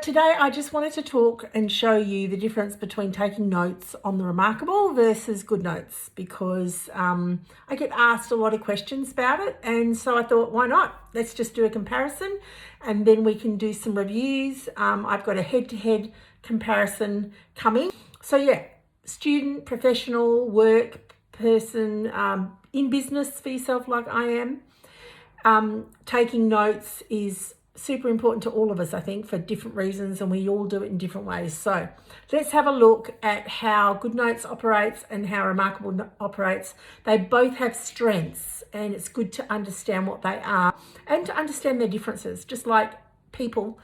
today I just wanted to talk and show you the difference between taking notes on the Remarkable versus GoodNotes, because I get asked a lot of questions about it, and so I thought, why not? Let's just do a comparison and then we can do some reviews. I've got a head-to-head comparison coming. So yeah, student, professional, work, person, in business for yourself like I am. Taking notes is super important to all of us, I think, for different reasons, and we all do it in different ways. So let's have a look at how GoodNotes operates and how Remarkable operates. They both have strengths, and it's good to understand what they are and to understand their differences, just like people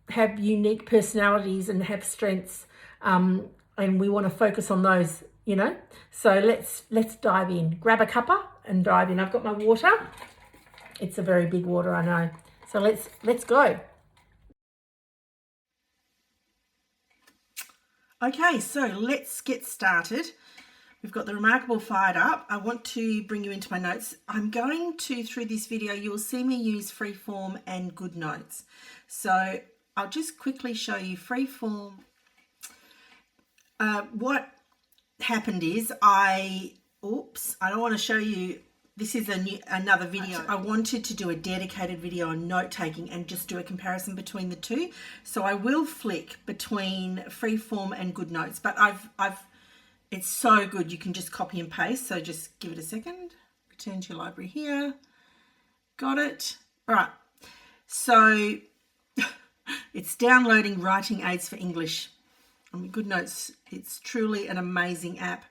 have unique personalities and have strengths, and we want to focus on those, you know. So let's dive in. Grab a cuppa and dive in. I've got my water. It's a very big water, I know. So let's go. Okay, so let's get started. We've got the Remarkable fired up. I want to bring you into my notes. I'm going to, through this video, you'll see me use Freeform and GoodNotes. So I'll just quickly show you Freeform. What happened is I don't want to show you. This is another video. I wanted to do a dedicated video on note taking and just do a comparison between the two. So I will flick between Freeform and GoodNotes, but it's so good. You can just copy and paste. So just give it a second. Return to your library here. Got it. All right. So it's downloading writing aids for English. GoodNotes, it's truly an amazing app.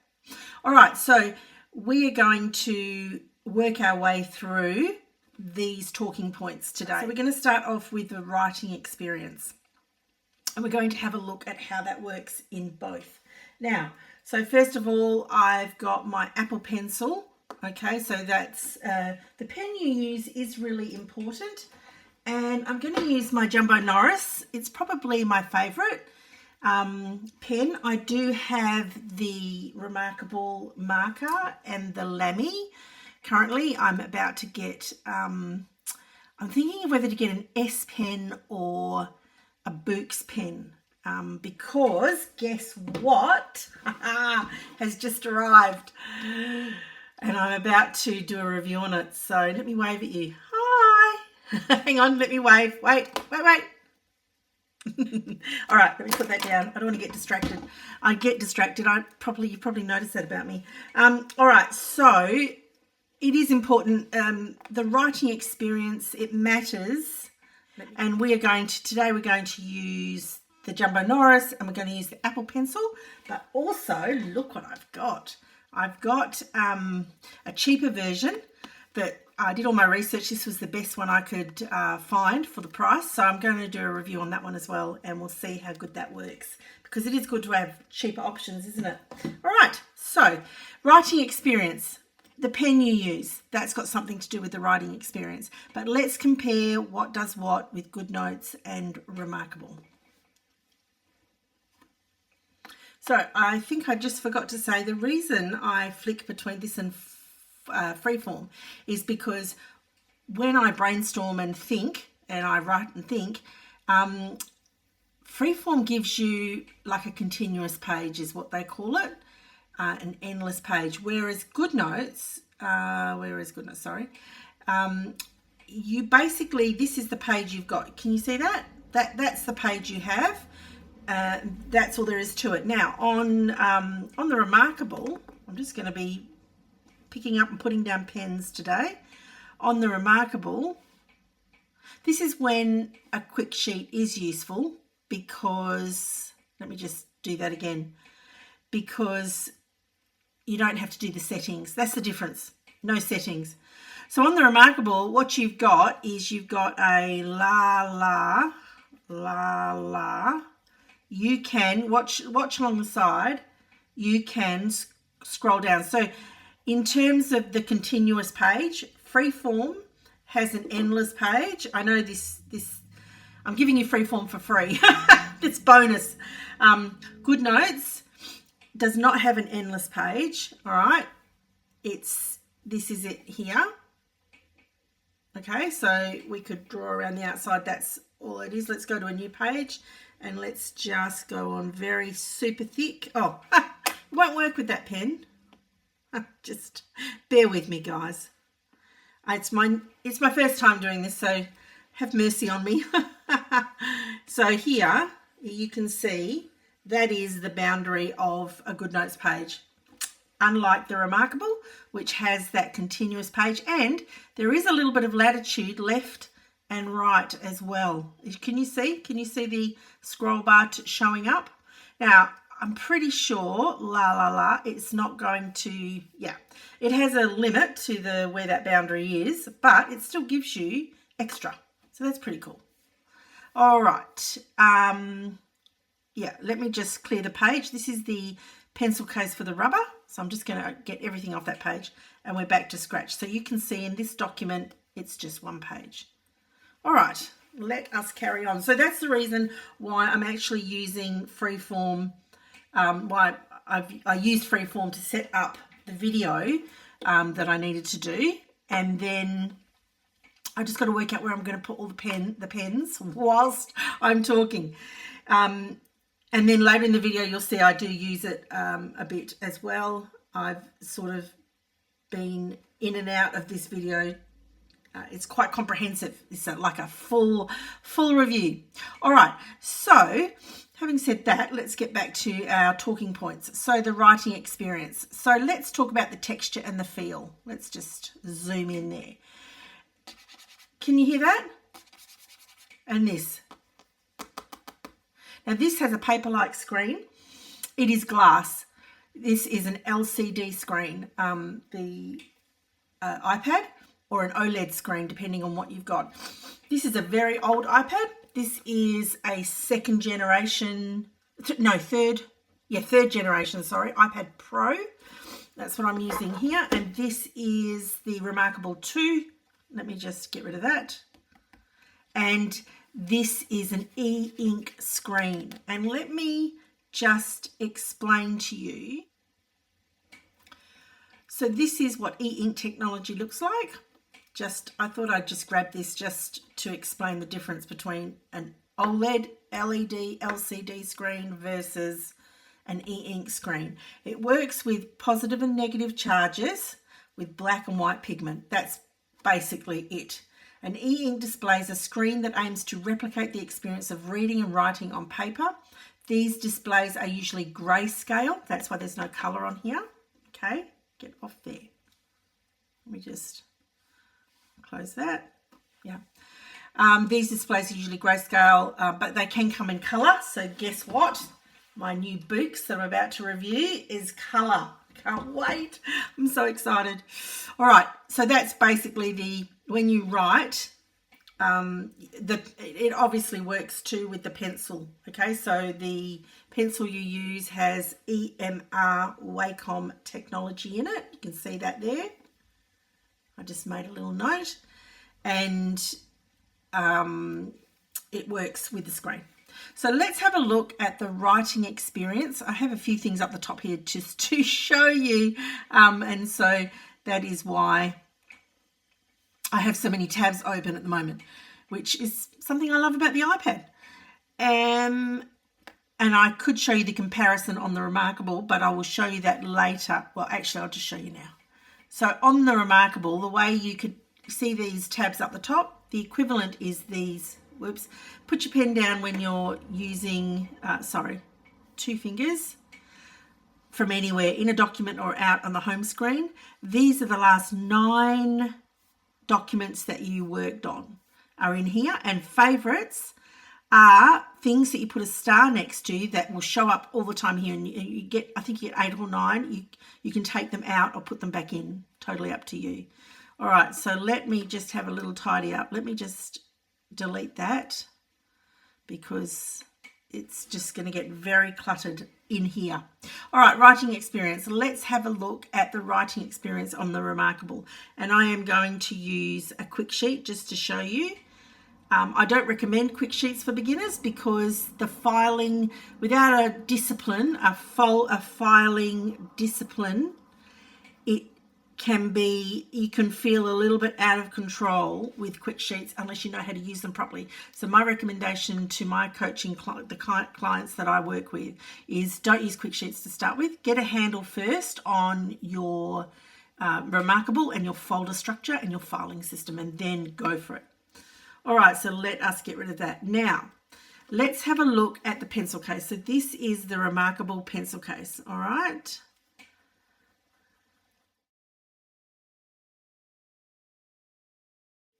All right. So we are going to work our way through these talking points today. So we're going to start off with the writing experience, and we're going to have a look at how that works in both. Now, so first of all, I've got my Apple Pencil. Okay, so that's the pen you use is really important, and I'm going to use my Jumbo Norris. It's probably my favorite pen. I do have the Remarkable marker and the Lamy. Currently, I'm about to get, I'm thinking of whether to get an S pen or a BOOX pen, because guess what has just arrived, and I'm about to do a review on it. So let me wave at you. Hi. Hang on, let me wave. Wait. All right, let me put that down. I don't want to get distracted. I get distracted. You probably noticed that about me. All right, so it is important. The writing experience, it matters. And today we're going to use the Jumbo Norris, and we're going to use the Apple Pencil. But also, look what I've got. I've got a cheaper version, but I did all my research. This was the best one I could find for the price. So I'm going to do a review on that one as well, and we'll see how good that works, because it is good to have cheaper options, isn't it? All right, so writing experience. The pen you use, that's got something to do with the writing experience. But let's compare what does what with GoodNotes and Remarkable. So I think I just forgot to say the reason I flick between this and Freeform is because when I brainstorm and think, and I write and think, Freeform gives you like a continuous page is what they call it, an endless page, whereas GoodNotes, you basically, this is the page you've got. Can you see that? That's the page you have. That's all there is to it. Now on the Remarkable, I'm just going to be picking up and putting down pens today. On the Remarkable, this is when a quick sheet is useful, because, let me just do that again, because you don't have to do the settings. That's the difference. No settings. So on the Remarkable, what you've got is you've got a la. You can watch along the side. You can scroll down. So in terms of the continuous page, Freeform has an endless page. I know this I'm giving you Freeform for free. It's bonus. GoodNotes does not have an endless page. All right, this is it here. Okay, so we could draw around the outside. That's all it is. Let's go to a new page, And let's just go on very super thick. Oh, it won't work with that pen. Just bear with me, guys. It's my first time doing this, so have mercy on me. So here you can see that is the boundary of a GoodNotes page. Unlike the Remarkable, which has that continuous page, and there is a little bit of latitude left and right as well. Can you see? Can you see the scroll bar showing up? Now, I'm pretty sure, it's not going to, yeah, it has a limit to where that boundary is, but it still gives you extra. So that's pretty cool. All right. Yeah, let me just clear the page. This is the pencil case for the rubber. So I'm just going to get everything off that page and we're back to scratch. So you can see in this document, it's just one page. All right, let us carry on. So that's the reason why I'm actually using Freeform, why I used Freeform to set up the video that I needed to do. And then I just got to work out where I'm going to put all the pens whilst I'm talking. And then later in the video, you'll see I do use it a bit as well. I've sort of been in and out of this video. It's quite comprehensive. It's like a full review. All right. So having said that, let's get back to our talking points. So the writing experience. So let's talk about the texture and the feel. Let's just zoom in there. Can you hear that? And this. Now this has a paper-like screen. It is glass. This is an LCD screen, the iPad, or an OLED screen, depending on what you've got. This is a very old iPad. This is a third generation, iPad Pro. That's what I'm using here. And this is the Remarkable 2. Let me just get rid of that. And this is an e-ink screen. And let me just explain to you. So this is what e-ink technology looks like. I thought I'd just grab this just to explain the difference between an OLED, LED, LCD screen versus an e-ink screen. It works with positive and negative charges with black and white pigment. That's basically it. An e-ink displays a screen that aims to replicate the experience of reading and writing on paper. These displays are usually grayscale. That's why there's no color on here. Okay, get off there. Let me just close that. Yeah. These displays are usually grayscale, but they can come in color. So guess what? My new BOOX that I'm about to review is color. Can't wait. I'm so excited. All right. So that's basically when you write, it obviously works too with the pencil. Okay. So the pencil you use has EMR Wacom technology in it. You can see that there. I just made a little note, and it works with the screen. So let's have a look at the writing experience. I have a few things up the top here just to show you, and so that is why I have so many tabs open at the moment, which is something I love about the iPad. And I could show you the comparison on the Remarkable, but I will show you that later. Well, actually, I'll just show you now. So on the Remarkable, the way you could see these tabs up the top, the equivalent is these. Whoops. Put your pen down when you're using, two fingers from anywhere in a document or out on the home screen. These are the last 9 documents that you worked on are in here, and favorites are things that you put a star next to that will show up all the time here, and you get, I think you get 8 or 9. You can take them out or put them back in, totally up to you. All right, so let me just have a little tidy up. Let me just delete that because it's just going to get very cluttered in here. All right, writing experience. Let's have a look at the writing experience on the Remarkable. And I am going to use a quick sheet just to show you. I don't recommend quick sheets for beginners because the filing, without a discipline, a filing discipline, can be, you can feel a little bit out of control with quick sheets unless you know how to use them properly. So my recommendation to my coaching clients that I work with is don't use quick sheets to start with. Get a handle first on your Remarkable and your folder structure and your filing system, and then go for it. All right, so let us get rid of that. Now, let's have a look at the pencil case. So this is the Remarkable pencil case, all right?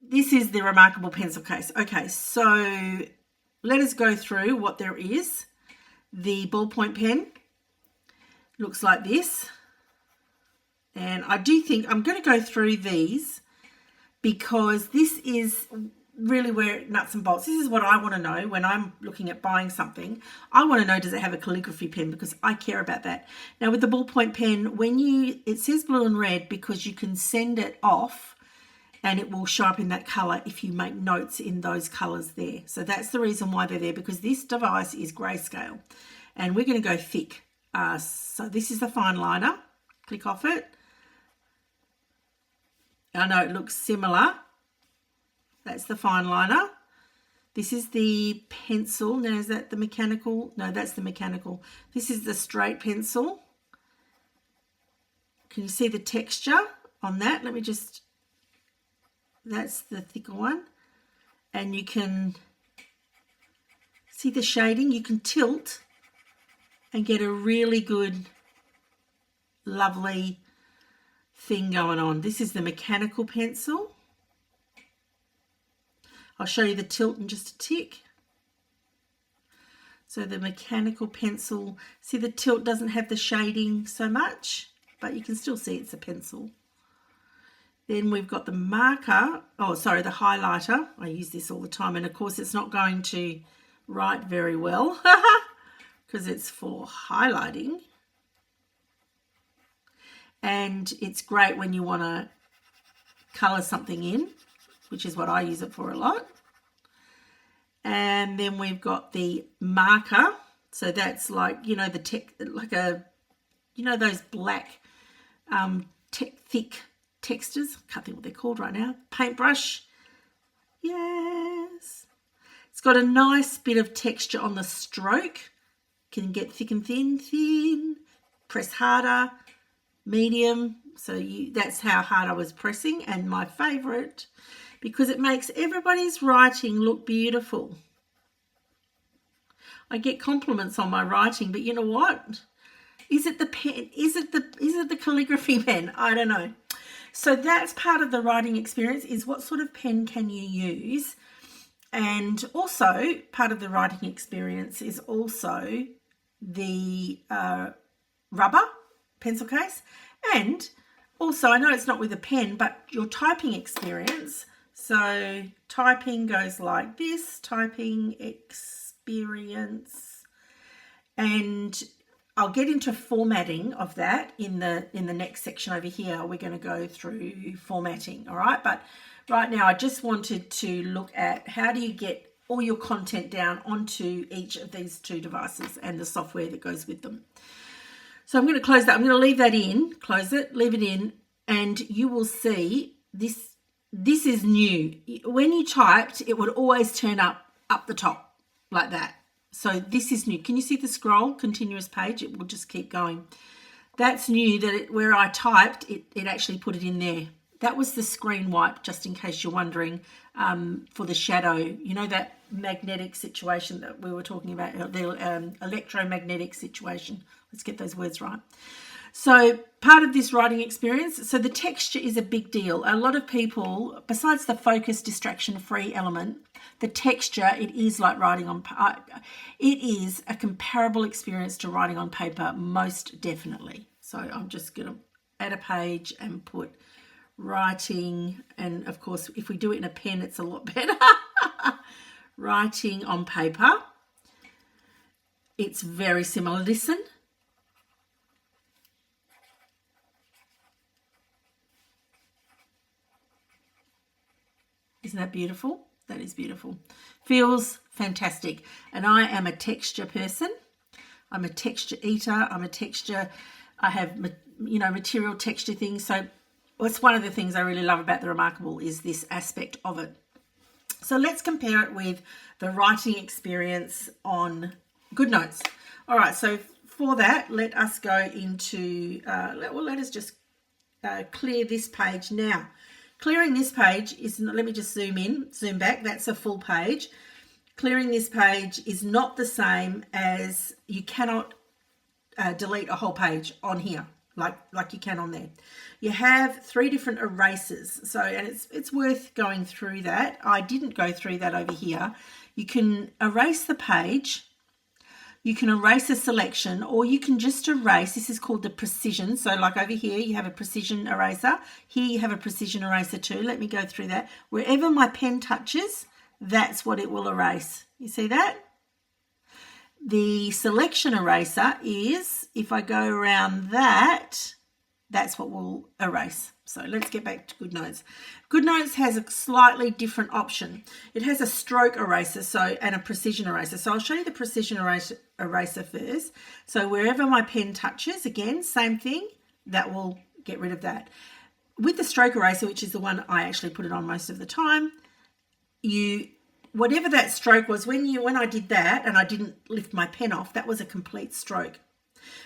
This is the Remarkable pencil case. Okay, so let us go through what there is. The ballpoint pen looks like this. And I do think I'm going to go through these because this is really where it nuts and bolts. This is what I want to know when I'm looking at buying something. I want to know, does it have a calligraphy pen? Because I care about that. Now with the ballpoint pen, it says blue and red because you can send it off and it will show up in that color if you make notes in those colors there. So that's the reason why they're there, because this device is grayscale and we're going to go thick. So this is the fine liner. Click off it. I know it looks similar. That's the fine liner. This is the pencil. Now, is that the mechanical? No, that's the mechanical. This is the straight pencil. Can you see the texture on that? Let me just, that's the thicker one. And you can see the shading. You can tilt and get a really good, lovely thing going on. This is the mechanical pencil. I'll show you the tilt in just a tick. So the mechanical pencil, see the tilt doesn't have the shading so much, but you can still see it's a pencil. Then we've got the marker, the highlighter. I use this all the time, and of course it's not going to write very well because it's for highlighting. And it's great when you want to colour something in, which is what I use it for a lot. And then we've got the marker. So that's like, you know, those black thick textures. I can't think what they're called right now. Paintbrush. Yes. It's got a nice bit of texture on the stroke. Can get thick and thin, press harder, medium. So that's how hard I was pressing. And my favorite, because it makes everybody's writing look beautiful. I get compliments on my writing, but you know what? Is it the pen? Is it the calligraphy pen? I don't know. So that's part of the writing experience, is what sort of pen can you use? And also part of the writing experience is also the rubber pencil case. And also, I know it's not with a pen, but your typing experience. So typing goes like this, typing experience. And I'll get into formatting of that in the next section over here. We're going to go through formatting, all right? But right now I just wanted to look at how do you get all your content down onto each of these two devices and the software that goes with them. So I'm going to close that. I'm going to leave that in, close it, leave it in, and you will see this. This is new. When you typed, it would always turn up the top like that. So this is new. Can you see the scroll, continuous page? It will just keep going. That's new, that where I typed, it actually put it in there. That was the screen wipe, just in case you're wondering, for the shadow. You know that magnetic situation that we were talking about, the electromagnetic situation. Let's get those words right. So part of this writing experience, so the texture is a big deal. A lot of people, besides the focus, distraction-free element, the texture, it is like writing on, it is a comparable experience to writing on paper, most definitely. So I'm just going to add a page and put writing, and of course, if we do it in a pen, it's a lot better. Writing on paper. It's very similar. Listen. Isn't that beautiful? That is beautiful. Feels fantastic. And I am a texture person. I'm a texture eater. I have, material texture things. So What's one of the things I really love about the Remarkable is this aspect of it. So let's compare it with the writing experience on GoodNotes. All right, so for that, let us go into, let us just clear this page now. Clearing this page is, let me just zoom back, that's a full page. Clearing this page is not the same as, you cannot delete a whole page on here like you can on there. You have 3 different erasers, so, and it's worth going through that. I didn't go through that over here. You can erase the page, you can erase a selection, or you can just erase. This is called the precision. So like over here you have a precision eraser, here you have a precision eraser too. Let me go through that. Wherever my pen touches, that's what it will erase. You see that? The selection eraser is, if I go around that, that's what will erase. So let's get back to GoodNotes. GoodNotes has a slightly different option. It has a stroke eraser and a precision eraser. So I'll show you the precision eraser first. So wherever my pen touches, again, same thing, that will get rid of that. With the stroke eraser, which is the one I actually put it on most of the time, whatever that stroke was, when I did that and I didn't lift my pen off, that was a complete stroke.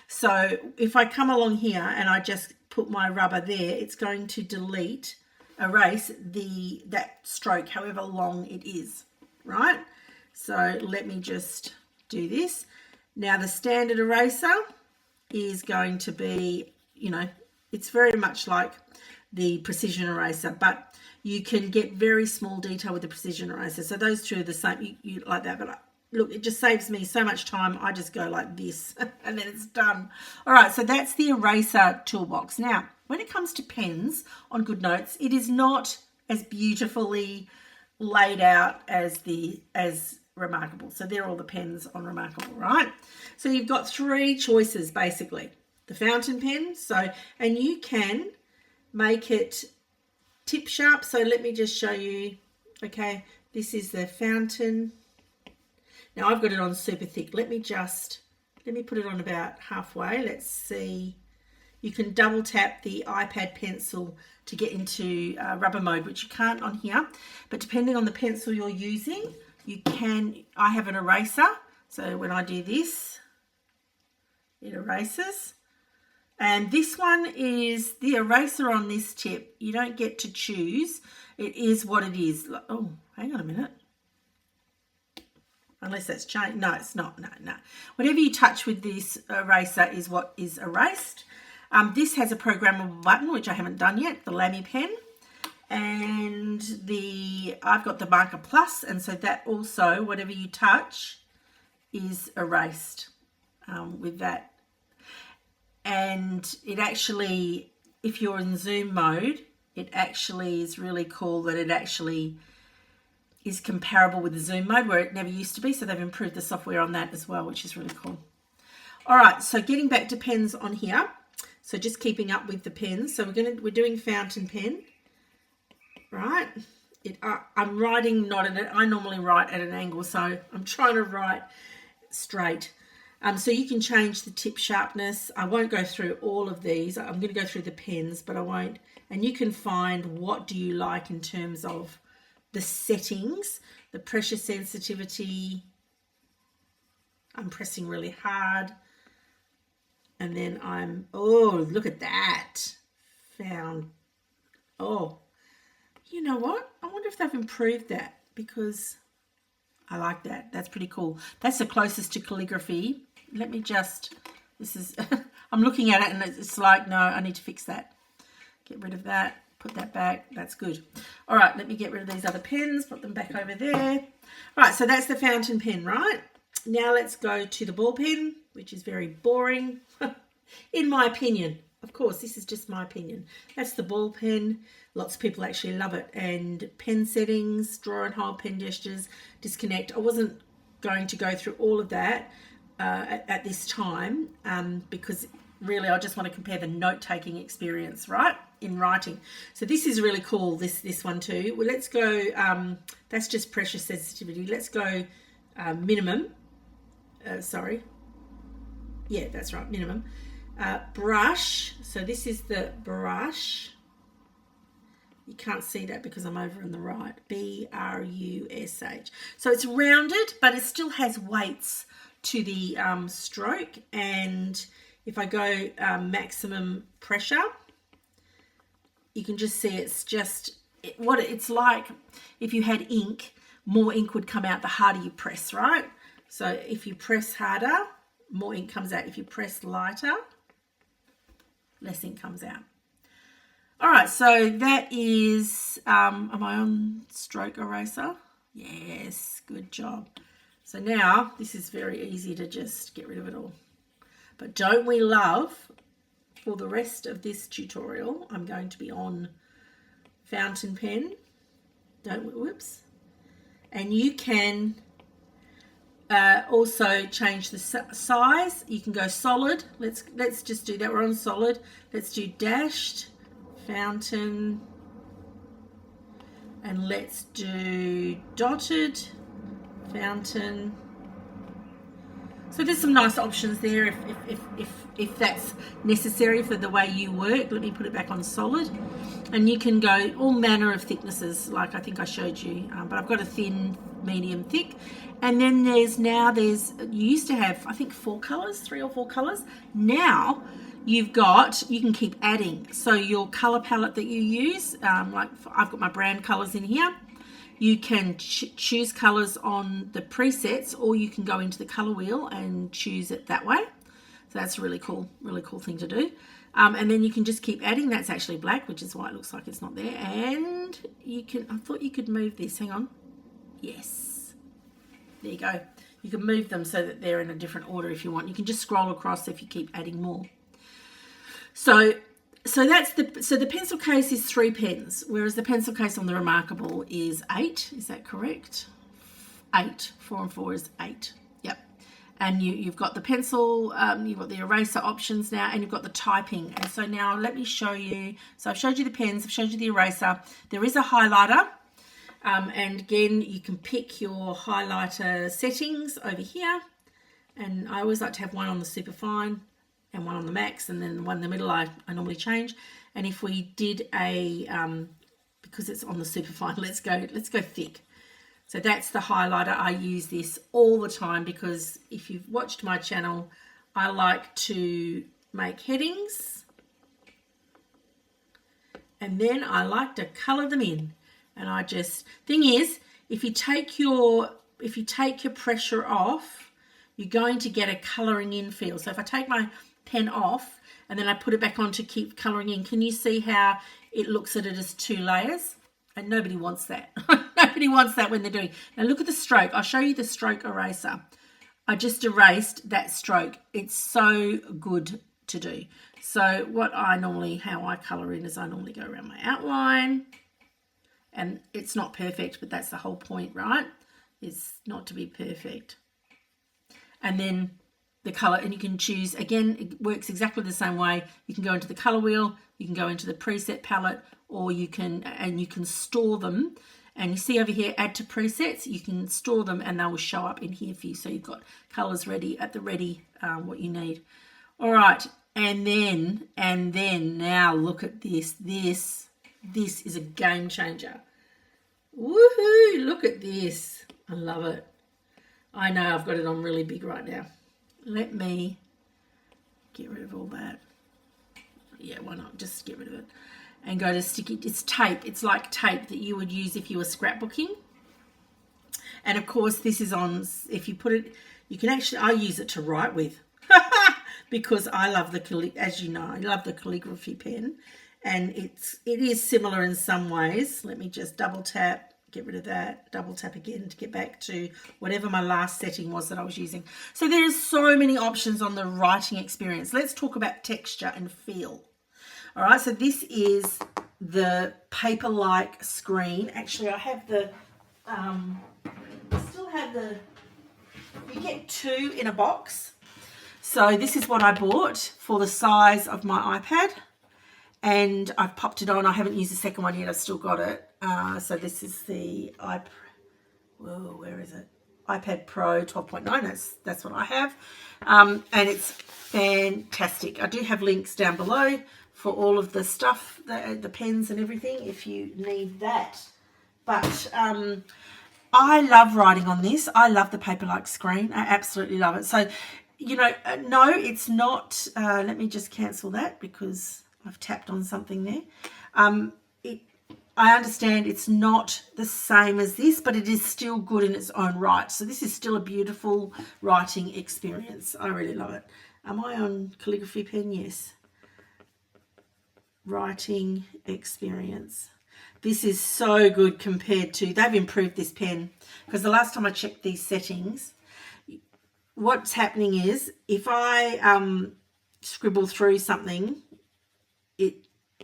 So if I come along here and I just put my rubber there, it's going to erase that stroke, however long it is, right? So let me just do this. Now the standard eraser is going to be, it's very much like the precision eraser, but you can get very small detail with the precision eraser. So those two are the same, you like that, but look, it just saves me so much time. I just go like this and then it's done. All right, so that's the eraser toolbox. Now, when it comes to pens on GoodNotes, it is not as beautifully laid out as Remarkable. So they're all the pens on Remarkable, right? So you've got 3 choices basically. The fountain pen, and you can make it tip sharp. So let me just show you. Okay, this is the fountain. Now I've got it on super thick. Let me put it on about halfway. Let's see. You can double tap the iPad pencil to get into rubber mode, which you can't on here. But depending on the pencil you're using, you can. I have an eraser. So when I do this, it erases. And this one is the eraser on this tip. You don't get to choose. It is what it is. Oh, hang on a minute. Unless that's changed. No, it's not. No. Whatever you touch with this eraser is what is erased. This has a programmable button, which I haven't done yet, the Lamy pen. And I've got the marker plus, and so that also, whatever you touch is erased with that. And it actually, if you're in zoom mode, it actually is really cool that it actually is comparable with the zoom mode, where it never used to be. So they've improved the software on that as well, which is really cool. All right, so getting back to pens on here. So just keeping up with the pens. So we're doing fountain pen, right? I'm writing not at it. I normally write at an angle, so I'm trying to write straight. So you can change the tip sharpness. I won't go through all of these. I'm going to go through the pens, but I won't. And you can find what do you like in terms of the settings, the pressure sensitivity. I'm pressing really hard. And then oh, look at that. Oh, you know what? I wonder if they've improved that, because I like that. That's pretty cool. That's the closest to calligraphy. Let me just, I'm looking at it and it's like, no, I need to fix that. Get rid of that, put that back. That's good. All right, let me get rid of these other pens, put them back over there. Right, so that's the fountain pen, right? Now let's go to the ball pen, which is very boring, in my opinion. Of course, this is just my opinion. That's the ball pen. Lots of people actually love it. And pen settings, draw and hold, pen gestures, disconnect. I wasn't going to go through all of that at this time because really I just want to compare the note-taking experience, right, in writing. So this is really cool, this one too. Well, let's go, that's just pressure sensitivity. Let's go minimum. Sorry. Yeah, that's right, minimum. Brush. So this is the brush. You can't see that because I'm over on the right. B-R-U-S-H. So it's rounded, but it still has weights to the stroke. And if I go maximum pressure, you can just see it's just what it's like. If you had ink, more ink would come out the harder you press, right? So if you press harder, more ink comes out. If you press lighter, less ink comes out. All right, so that is, am I on stroke eraser? Yes, good job. So now this is very easy to just get rid of it all. But don't we love, for the rest of this tutorial, I'm going to be on fountain pen. Whoops. And you can also change the size. You can go solid. Let's just do that. We're on solid. Let's do dashed, fountain, and let's do dotted, fountain. So there's some nice options there if that's necessary for the way you work. Let me put it back on solid. And you can go all manner of thicknesses, like I think I showed you. But I've got a thin, medium, thick. And then you used to have, I think, 4 colours, 3 or 4 colours. Now you can keep adding. So your colour palette that you use, like I've got my brand colours in here. You can choose colours on the presets, or you can go into the colour wheel and choose it that way. So that's a really cool thing to do. And then you can just keep adding. That's actually black, which is why it looks like it's not there. And I thought you could move this. Hang on. Yes. There you go. You can move them so that they're in a different order if you want. You can just scroll across if you keep adding more. So the pencil case is 3 pens, whereas the pencil case on the Remarkable is 8. Is that correct? 8. 4 and 4 is 8. Yep. And you've got the pencil, you've got the eraser options now, and you've got the typing. And so now let me show you. So I've showed you the pens, I've showed you the eraser. There is a highlighter. And again, you can pick your highlighter settings over here. And I always like to have one on the Superfine and one on the max, and then the one in the middle I normally change. And if we did because it's on the Superfine, let's go thick. So that's the highlighter. I use this all the time because if you've watched my channel, I like to make headings, and then I like to color them in. And thing is, if you take your pressure off, you're going to get a coloring in feel. So if I take my pen off and then I put it back on to keep coloring in, can you see how it looks at it as 2 layers? And nobody wants that. Nobody wants that when they're doing. Now look at the stroke. I'll show you the stroke eraser. I just erased that stroke. It's so good to do. So how I color in is I normally go around my outline. And it's not perfect, but that's the whole point, right? It's not to be perfect. And then the color, and you can choose, again, it works exactly the same way. You can go into the color wheel, you can go into the preset palette, or you can store them. And you see over here, add to presets, you can store them and they will show up in here for you. So you've got colors ready, what you need. All right, and then now look at this. This is a game changer. Woohoo, look at this. I love it. I know I've got it on really big right now. Let me get rid of all that. Yeah, why not? Just get rid of it. And go to sticky. It's tape. It's like tape that you would use if you were scrapbooking. And of course, this is on, if you put it, you can actually, I use it to write with. Because I love as you know, I love the calligraphy pen. And it is similar in some ways. Let me just double tap, get rid of that, double tap again to get back to whatever my last setting was that I was using. So there's so many options on the writing experience. Let's talk about texture and feel. All right, so this is the paper-like screen. Actually, I have you get 2 in a box. So this is what I bought for the size of my iPad. And I've popped it on. I haven't used the second one yet. I've still got it. So this is the where is it? iPad Pro 12.9. That's what I have. And it's fantastic. I do have links down below for all of the stuff, the pens and everything, if you need that. But I love writing on this. I love the Paperlike screen. I absolutely love it. So, you know, no, it's not. Let me just cancel that because I've tapped on something there. I understand it's not the same as this, but it is still good in its own right. So this is still a beautiful writing experience. I really love it. Am I on calligraphy pen? Yes. Writing experience. This is so good compared to, they've improved this pen, because the last time I checked these settings, what's happening is if I scribble through something,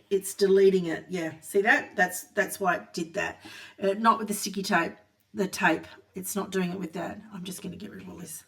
it's deleting it. Yeah, see that? That's why it did that. Not with the sticky tape, the tape. It's not doing it with that. I'm just going to get rid of all this,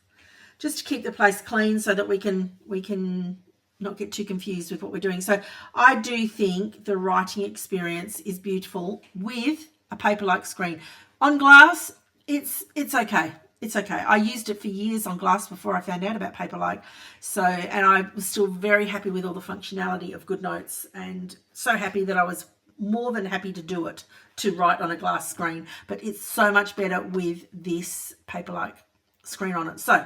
just to keep the place clean so that we can not get too confused with what we're doing. So I do think the writing experience is beautiful with a Paperlike screen. On glass, it's okay. It's okay. I used it for years on glass before I found out about Paperlike. So, and I was still very happy with all the functionality of GoodNotes, and so happy that I was more than happy to do it, to write on a glass screen. But it's so much better with this Paperlike screen on it. So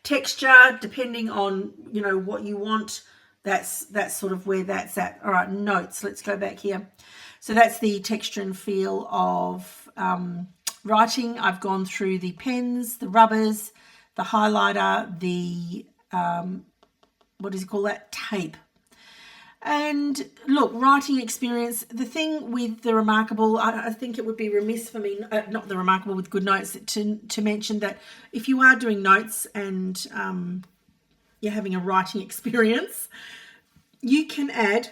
texture, depending on, you know, what you want, that's sort of where that's at. All right, notes. Let's go back here. So that's the texture and feel of writing. I've gone through the pens, the rubbers, the highlighter, the what does he call that? Tape. And look, writing experience, the thing with the Remarkable, I think it would be remiss for me, not the Remarkable, with GoodNotes, to mention that if you are doing notes and you're having a writing experience, you can add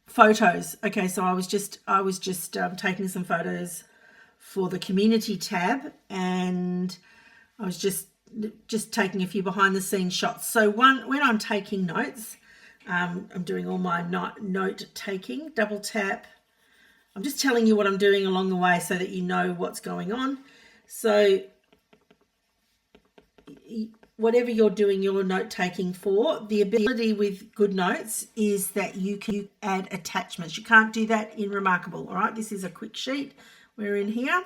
photos. Okay, so I was just taking some photos for the community tab, and I was just taking a few behind the scenes shots. So when I'm taking notes, I'm doing all my note taking, double tap. I'm just telling you what I'm doing along the way so that you know what's going on. So whatever you're doing your note taking for, the ability with GoodNotes is that you can add attachments. You can't do that in Remarkable. All right, this is a quick sheet. We're in here.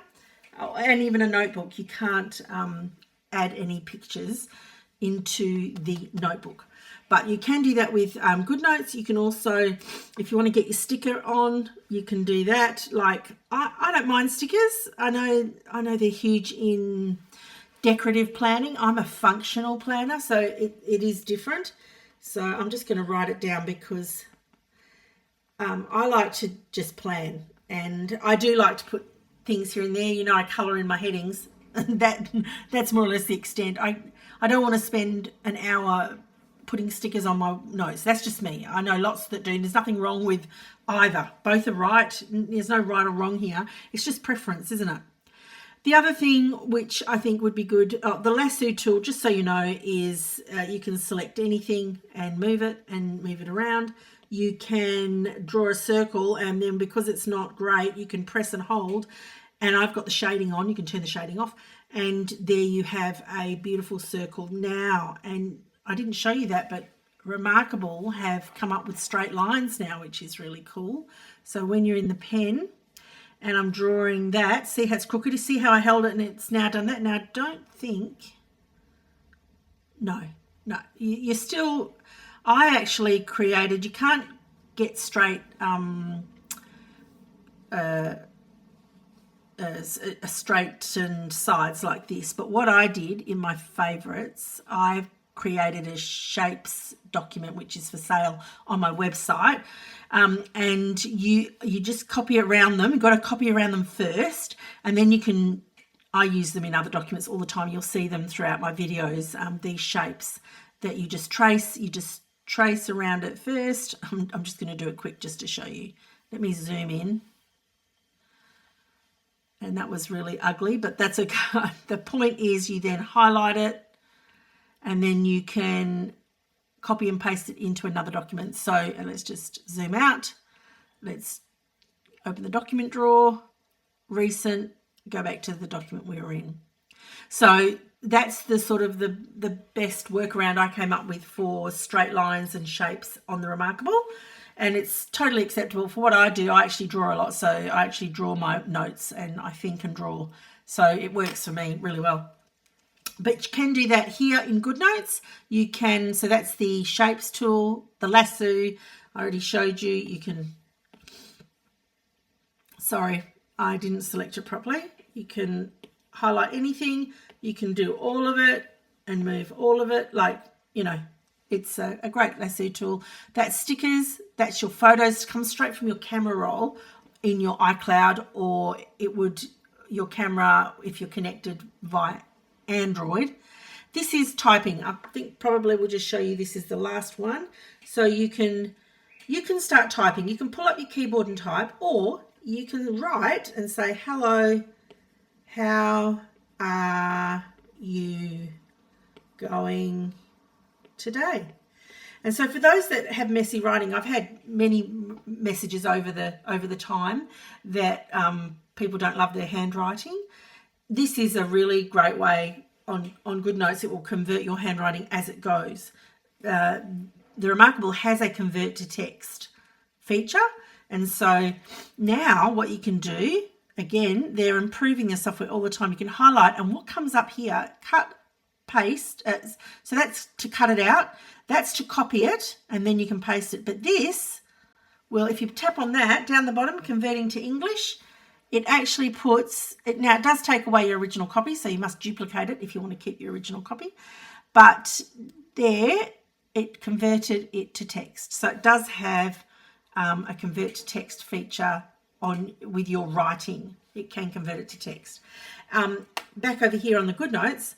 Oh, and even a notebook, you can't add any pictures into the notebook, but you can do that with GoodNotes. You can also, if you want to get your sticker on, you can do that. Like I don't mind stickers. I know they're huge in decorative planning. I'm a functional planner, so it is different. So I'm just going to write it down because I like to just plan, and I do like to put things here and there. You know, I colour in my headings. That's more or less the extent. I don't want to spend an hour putting stickers on my notes. That's just me. I know lots that do. There's nothing wrong with either. Both are right. There's no right or wrong here. It's just preference, isn't it? The other thing which I think would be good, the lasso tool, just so you know, is you can select anything and move it around. You can draw a circle, and then because it's not great, you can press and hold. And I've got the shading on. You can turn the shading off, and there you have a beautiful circle now. And I didn't show you that, but Remarkable have come up with straight lines now, which is really cool. So when you're in the pen and I'm drawing that, see how it's crooked? You see how I held it and it's now done that? Now, I don't think, no, you're still, I actually created, you can't get straight straightened sides like this, but what I did in my favorites, I've created a shapes document which is for sale on my website, and you just copy around them. You've got to copy around them first, and then you can, I use them in other documents all the time. You'll see them throughout my videos, these shapes that you just trace around it first. I'm just going to do it quick just to show you. Let me zoom in. And that was really ugly, but that's okay. The point is you then highlight it, and then you can copy and paste it into another document. So, and let's just zoom out. Let's open the document drawer, recent, go back to the document we were in. So that's the sort of the best workaround I came up with for straight lines and shapes on the Remarkable. And it's totally acceptable for what I do. I actually draw a lot, so I actually draw my notes and I think and draw. So it works for me really well. But you can do that here in GoodNotes. You can, so that's the shapes tool, the lasso, I already showed you. You can, sorry, I didn't select it properly. You can highlight anything. You can do all of it and move all of it. Like, you know, it's a great lasso tool. That's stickers, that's your photos, come straight from your camera roll in your iCloud, or it would, your camera, if you're connected via Android. This is typing. I think probably we'll just show you, this is the last one. So you can start typing. You can pull up your keyboard and type, or you can write and say, hello, how are you going today? And so for those that have messy writing, I've had many messages over the time that people don't love their handwriting. This is a really great way on GoodNotes. It will convert your handwriting as it goes. The Remarkable has a convert to text feature. And so now what you can do, again, they're improving their software all the time. You can highlight, and what comes up here, cut, paste. So that's to cut it out. That's to copy it, and then you can paste it. But this, well, if you tap on that down the bottom, converting to English, it actually puts it. Now it does take away your original copy, so you must duplicate it if you want to keep your original copy. But there, it converted it to text. So it does have a convert to text feature on with your writing. It can convert it to text. Back over here on the GoodNotes,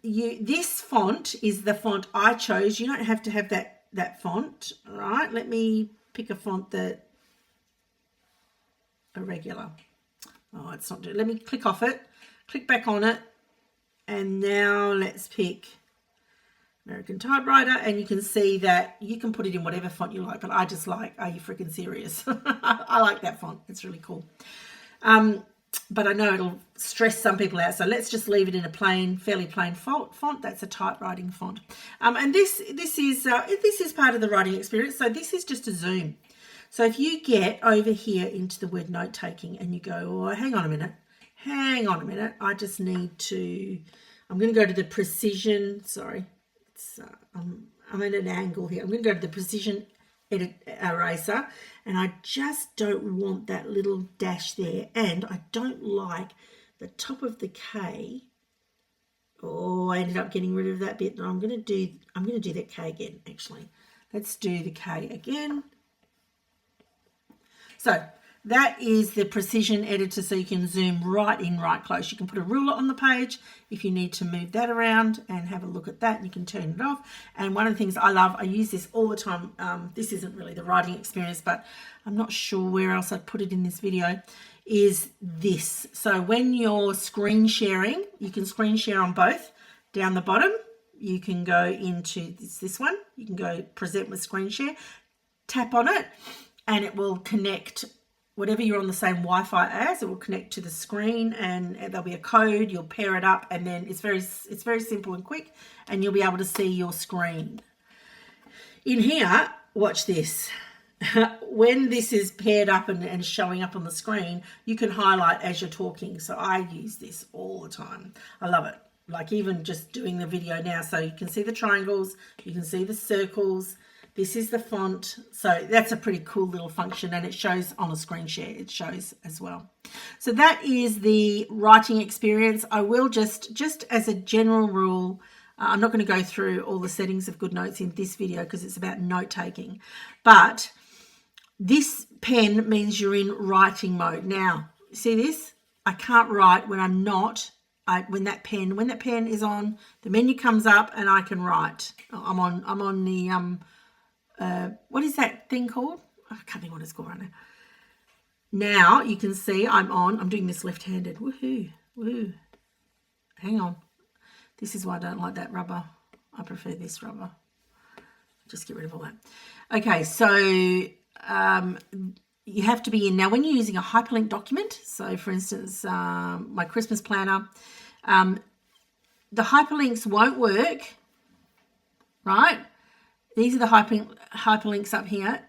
this font is the font I chose. You don't have to have that font. All right, let me pick a font that irregular. Oh, it's not doing. Let me click off it, click back on it, and now let's pick American Typewriter, and you can see that you can put it in whatever font you like, but I just like, are you freaking serious? I like that font. It's really cool. But I know it'll stress some people out, so let's just leave it in a plain, fairly plain font. That's a typewriting font. And this is part of the writing experience. So this is just a zoom. So if you get over here into the word note taking and you go, oh, hang on a minute, I just need to, I'm going to go to the precision, sorry, it's, I'm at an angle here. I'm going to go to the precision eraser, and I just don't want that little dash there, and I don't like the top of the K. Oh, I ended up getting rid of that bit. I'm going to do that K again, actually. Let's do the K again. So that is the precision editor, so you can zoom right in, right close. You can put a ruler on the page if you need to move that around and have a look at that. You can turn it off. And one of the things I love, I use this all the time. This isn't really the writing experience, but I'm not sure where else I'd put it in this video, is this. So when you're screen sharing, you can screen share on both. Down the bottom, you can go into this one. You can go present with screen share, tap on it, and it will connect whatever you're on the same Wi-Fi as. It will connect to the screen, and there'll be a code. You'll pair it up, and then it's very simple and quick, and you'll be able to see your screen. In here, watch this. When this is paired up and showing up on the screen, you can highlight as you're talking. So I use this all the time. I love it. Like even just doing the video now, so you can see the triangles, you can see the circles. This is the font. So that's a pretty cool little function, and it shows on a screen share. It shows as well. So that is the writing experience. I will just as a general rule, I'm not going to go through all the settings of GoodNotes in this video because it's about note taking, but this pen means you're in writing mode. Now, see this? I can't write when I'm not. When that pen is on, the menu comes up and I can write. I'm on the what is that thing called? I can't think what it's called right now. Now you can see I'm doing this left-handed. Woohoo, woo. Hang on. This is why I don't like that rubber. I prefer this rubber. Just get rid of all that. Okay, so you have to be in. Now, when you're using a hyperlink document, so for instance, my Christmas planner, the hyperlinks won't work, right? These are the hyperlinks up here.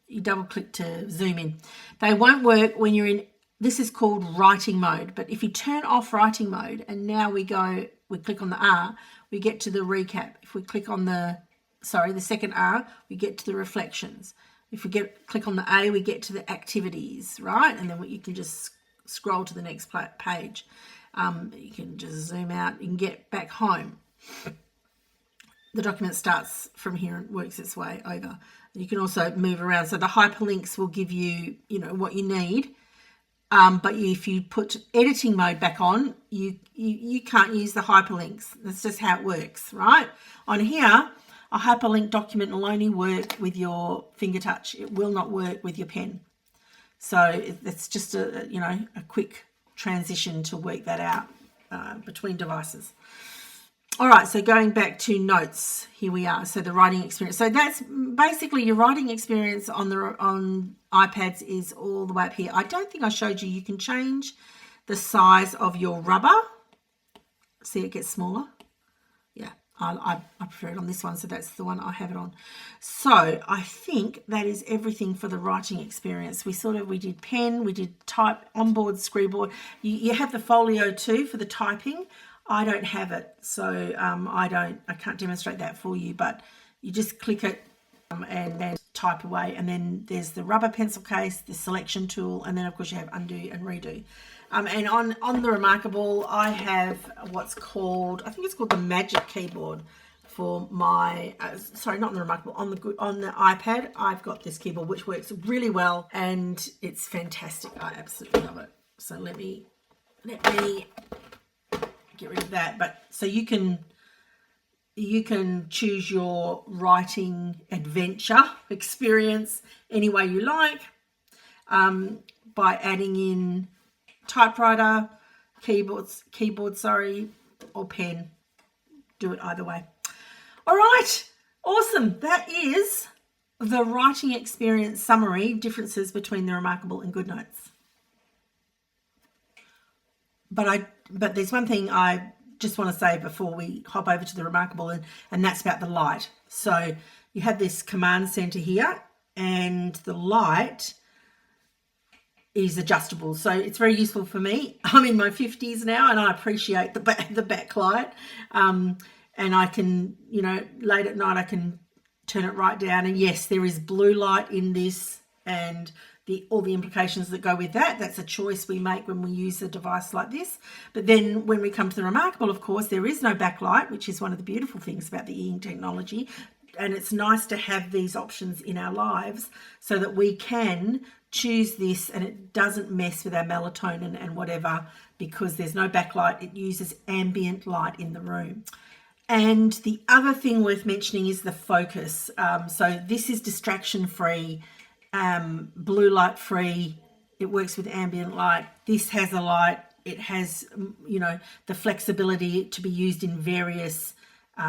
You double click to zoom in. They won't work when you're in, this is called writing mode. But if you turn off writing mode and now we click on the R, we get to the recap. If we click on the second R, we get to the reflections. If we click on the A, we get to the activities, right? And then you can just scroll to the next page. You can just zoom out. You can get back home. The document starts from here and works its way over. You can also move around. So the hyperlinks will give you, what you need. But if you put editing mode back on, you can't use the hyperlinks. That's just how it works, right? On here, a hyperlink document will only work with your finger touch. It will not work with your pen. So it's just a quick transition to work that out between devices. All right, so going back to notes, here we are. So the writing experience. So that's basically your writing experience on iPads is all the way up here. I don't think I showed you. You can change the size of your rubber. See, it gets smaller. Yeah, I prefer it on this one, so that's the one I have it on. So I think that is everything for the writing experience. We did pen, we did type, onboard, scribboard. You have the folio too for the typing. I don't have it, so I can't demonstrate that for you, but you just click it and then type away. And then there's the rubber pencil case, the selection tool, and then of course you have undo and redo. And on the Remarkable, I have what's called, I think it's called the Magic Keyboard for my, sorry, not on the Remarkable, on the iPad, I've got this keyboard which works really well and it's fantastic. I absolutely love it. So let me get rid of that. But so you can choose your writing adventure experience any way you like by adding in typewriter, keyboard, or pen. Do it either way. All right, awesome. That is the writing experience summary, differences between the Remarkable and GoodNotes. But there's one thing I just want to say before we hop over to the Remarkable, and that's about the light. So you have this command center here, and the light is adjustable. So it's very useful for me. I'm in my 50s now, and I appreciate the backlight. And I can, late at night, I can turn it right down. And yes, there is blue light in this, and all the implications that go with that. That's a choice we make when we use a device like this. But then when we come to the Remarkable, of course, there is no backlight, which is one of the beautiful things about the e-ink technology. And it's nice to have these options in our lives so that we can choose this and it doesn't mess with our melatonin and whatever, because there's no backlight. It uses ambient light in the room. And the other thing worth mentioning is the focus. So this is distraction free, blue light free. It works with ambient light. This has a light. It has, the flexibility to be used in various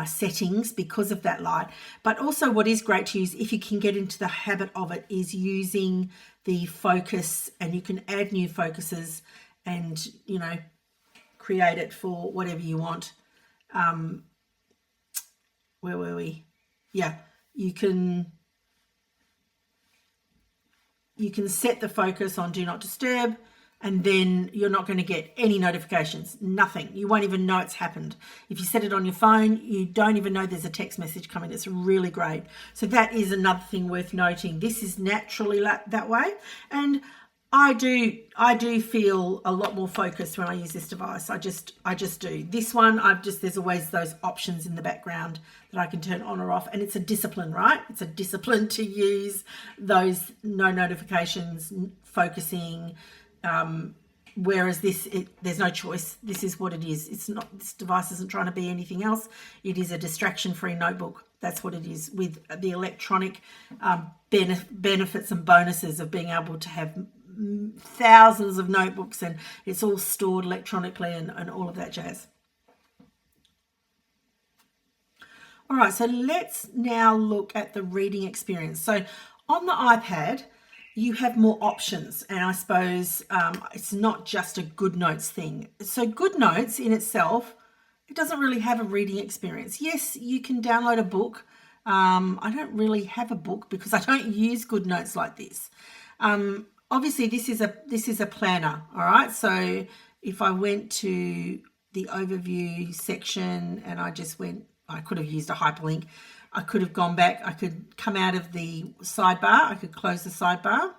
settings because of that light. But also what is great to use, if you can get into the habit of it, is using the focus, and you can add new focuses and, create it for whatever you want. Where were we? Yeah, you can set the focus on Do Not Disturb, and then you're not going to get any notifications, nothing. You won't even know it's happened. If you set it on your phone, you don't even know there's a text message coming. It's really great. So that is another thing worth noting. This is naturally that way. And I do feel a lot more focused when I use this device. I just do. This one, there's always those options in the background that I can turn on or off. And it's a discipline, right? It's a discipline to use those no notifications, focusing, whereas there's no choice. This is what it is. This device isn't trying to be anything else. It is a distraction-free notebook. That's what it is, with the electronic benefits and bonuses of being able to have thousands of notebooks, and it's all stored electronically and all of that jazz. All right, so let's now look at the reading experience. So on the iPad, you have more options, and I suppose it's not just a GoodNotes thing. So GoodNotes in itself it doesn't really have a reading experience. Yes, you can download a book. I don't really have a book because I don't use GoodNotes like this. Obviously, this is a planner, all right? So if I went to the overview section and I could have used a hyperlink. I could have gone back. I could come out of the sidebar. I could close the sidebar.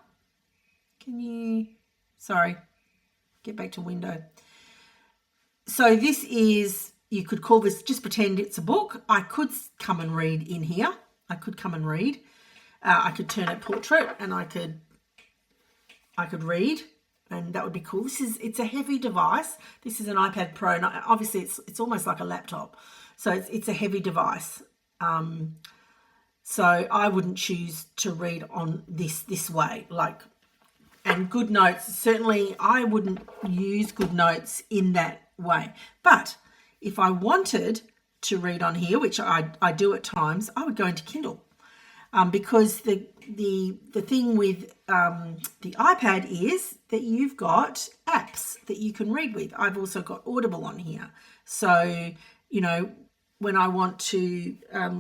Get back to window. So this is, you could call this, just pretend it's a book. I could come and read in here. I could come and read. I could turn it portrait and I could read, and that would be cool. It's a heavy device. This is an iPad Pro, and obviously it's almost like a laptop. So it's a heavy device. So I wouldn't choose to read on this way, and GoodNotes, certainly I wouldn't use GoodNotes in that way. But if I wanted to read on here, which I do at times, I would go into Kindle, because the thing with the iPad is that you've got apps that you can read with. I've also got Audible on here. So, when I want to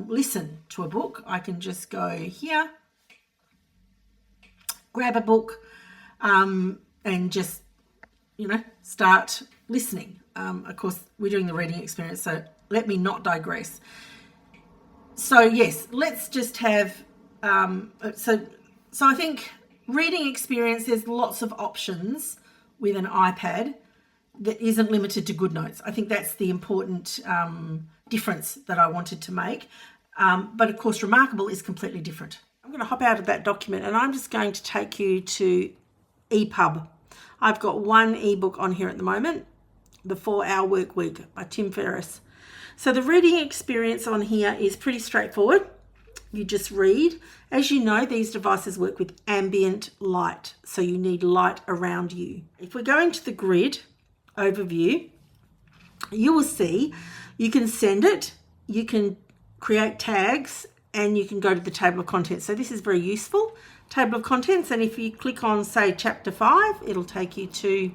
listen to a book, I can just go here, grab a book, and just, start listening. Of course, we're doing the reading experience, so let me not digress. So yes, let's just have, so I think reading experience, there's lots of options with an iPad that isn't limited to GoodNotes. I think that's the important difference that I wanted to make. But of course, Remarkable is completely different. I'm going to hop out of that document and I'm just going to take you to EPUB. I've got one ebook on here at the moment, The 4-Hour Work Week by Tim Ferriss. So the reading experience on here is pretty straightforward. You just read. As you know, these devices work with ambient light, so you need light around you. If we go into the grid overview, you will see you can send it, you can create tags, and you can go to the table of contents. So this is very useful. Table of contents, and if you click on, say, chapter 5, it'll take you to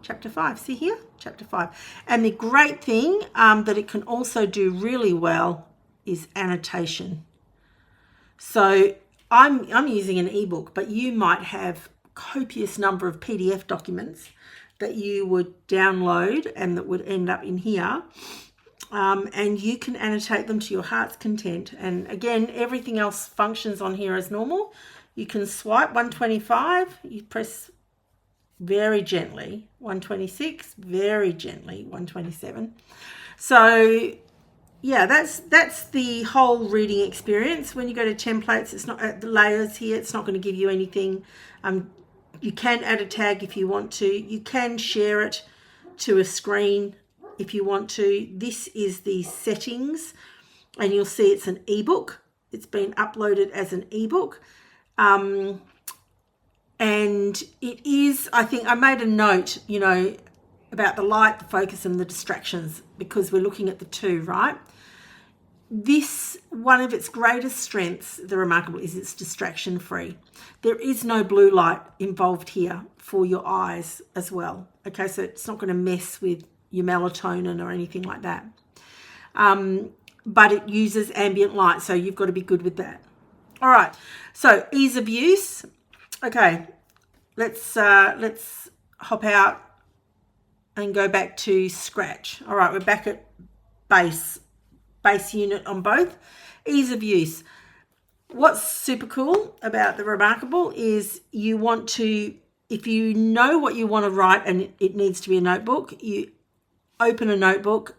chapter 5. See here? Chapter 5. And the great thing that it can also do really well is annotation. So I'm using an ebook, but you might have copious number of PDF documents that you would download and that would end up in here. And you can annotate them to your heart's content. And again, everything else functions on here as normal. You can swipe 125, you press very gently 126, very gently 127. So yeah, that's the whole reading experience. When you go to templates, it's not at the layers here, it's not going to give you anything. You can add a tag if you want to. You can share it to a screen if you want to. This is the settings, and you'll see it's an ebook. It's been uploaded as an ebook. And it is, I think I made a note, about the light, the focus and the distractions, because we're looking at the two, right? This, one of its greatest strengths, the Remarkable, is it's distraction free. There is no blue light involved here for your eyes as well. Okay, so it's not going to mess with your melatonin or anything like that. But it uses ambient light, so you've got to be good with that. All right, so ease of use. Okay, let's hop out and go back to scratch. All right, we're back at base unit on both. Ease of use. What's super cool about the Remarkable is you want to, if you know what you want to write and it needs to be a notebook, you open a notebook,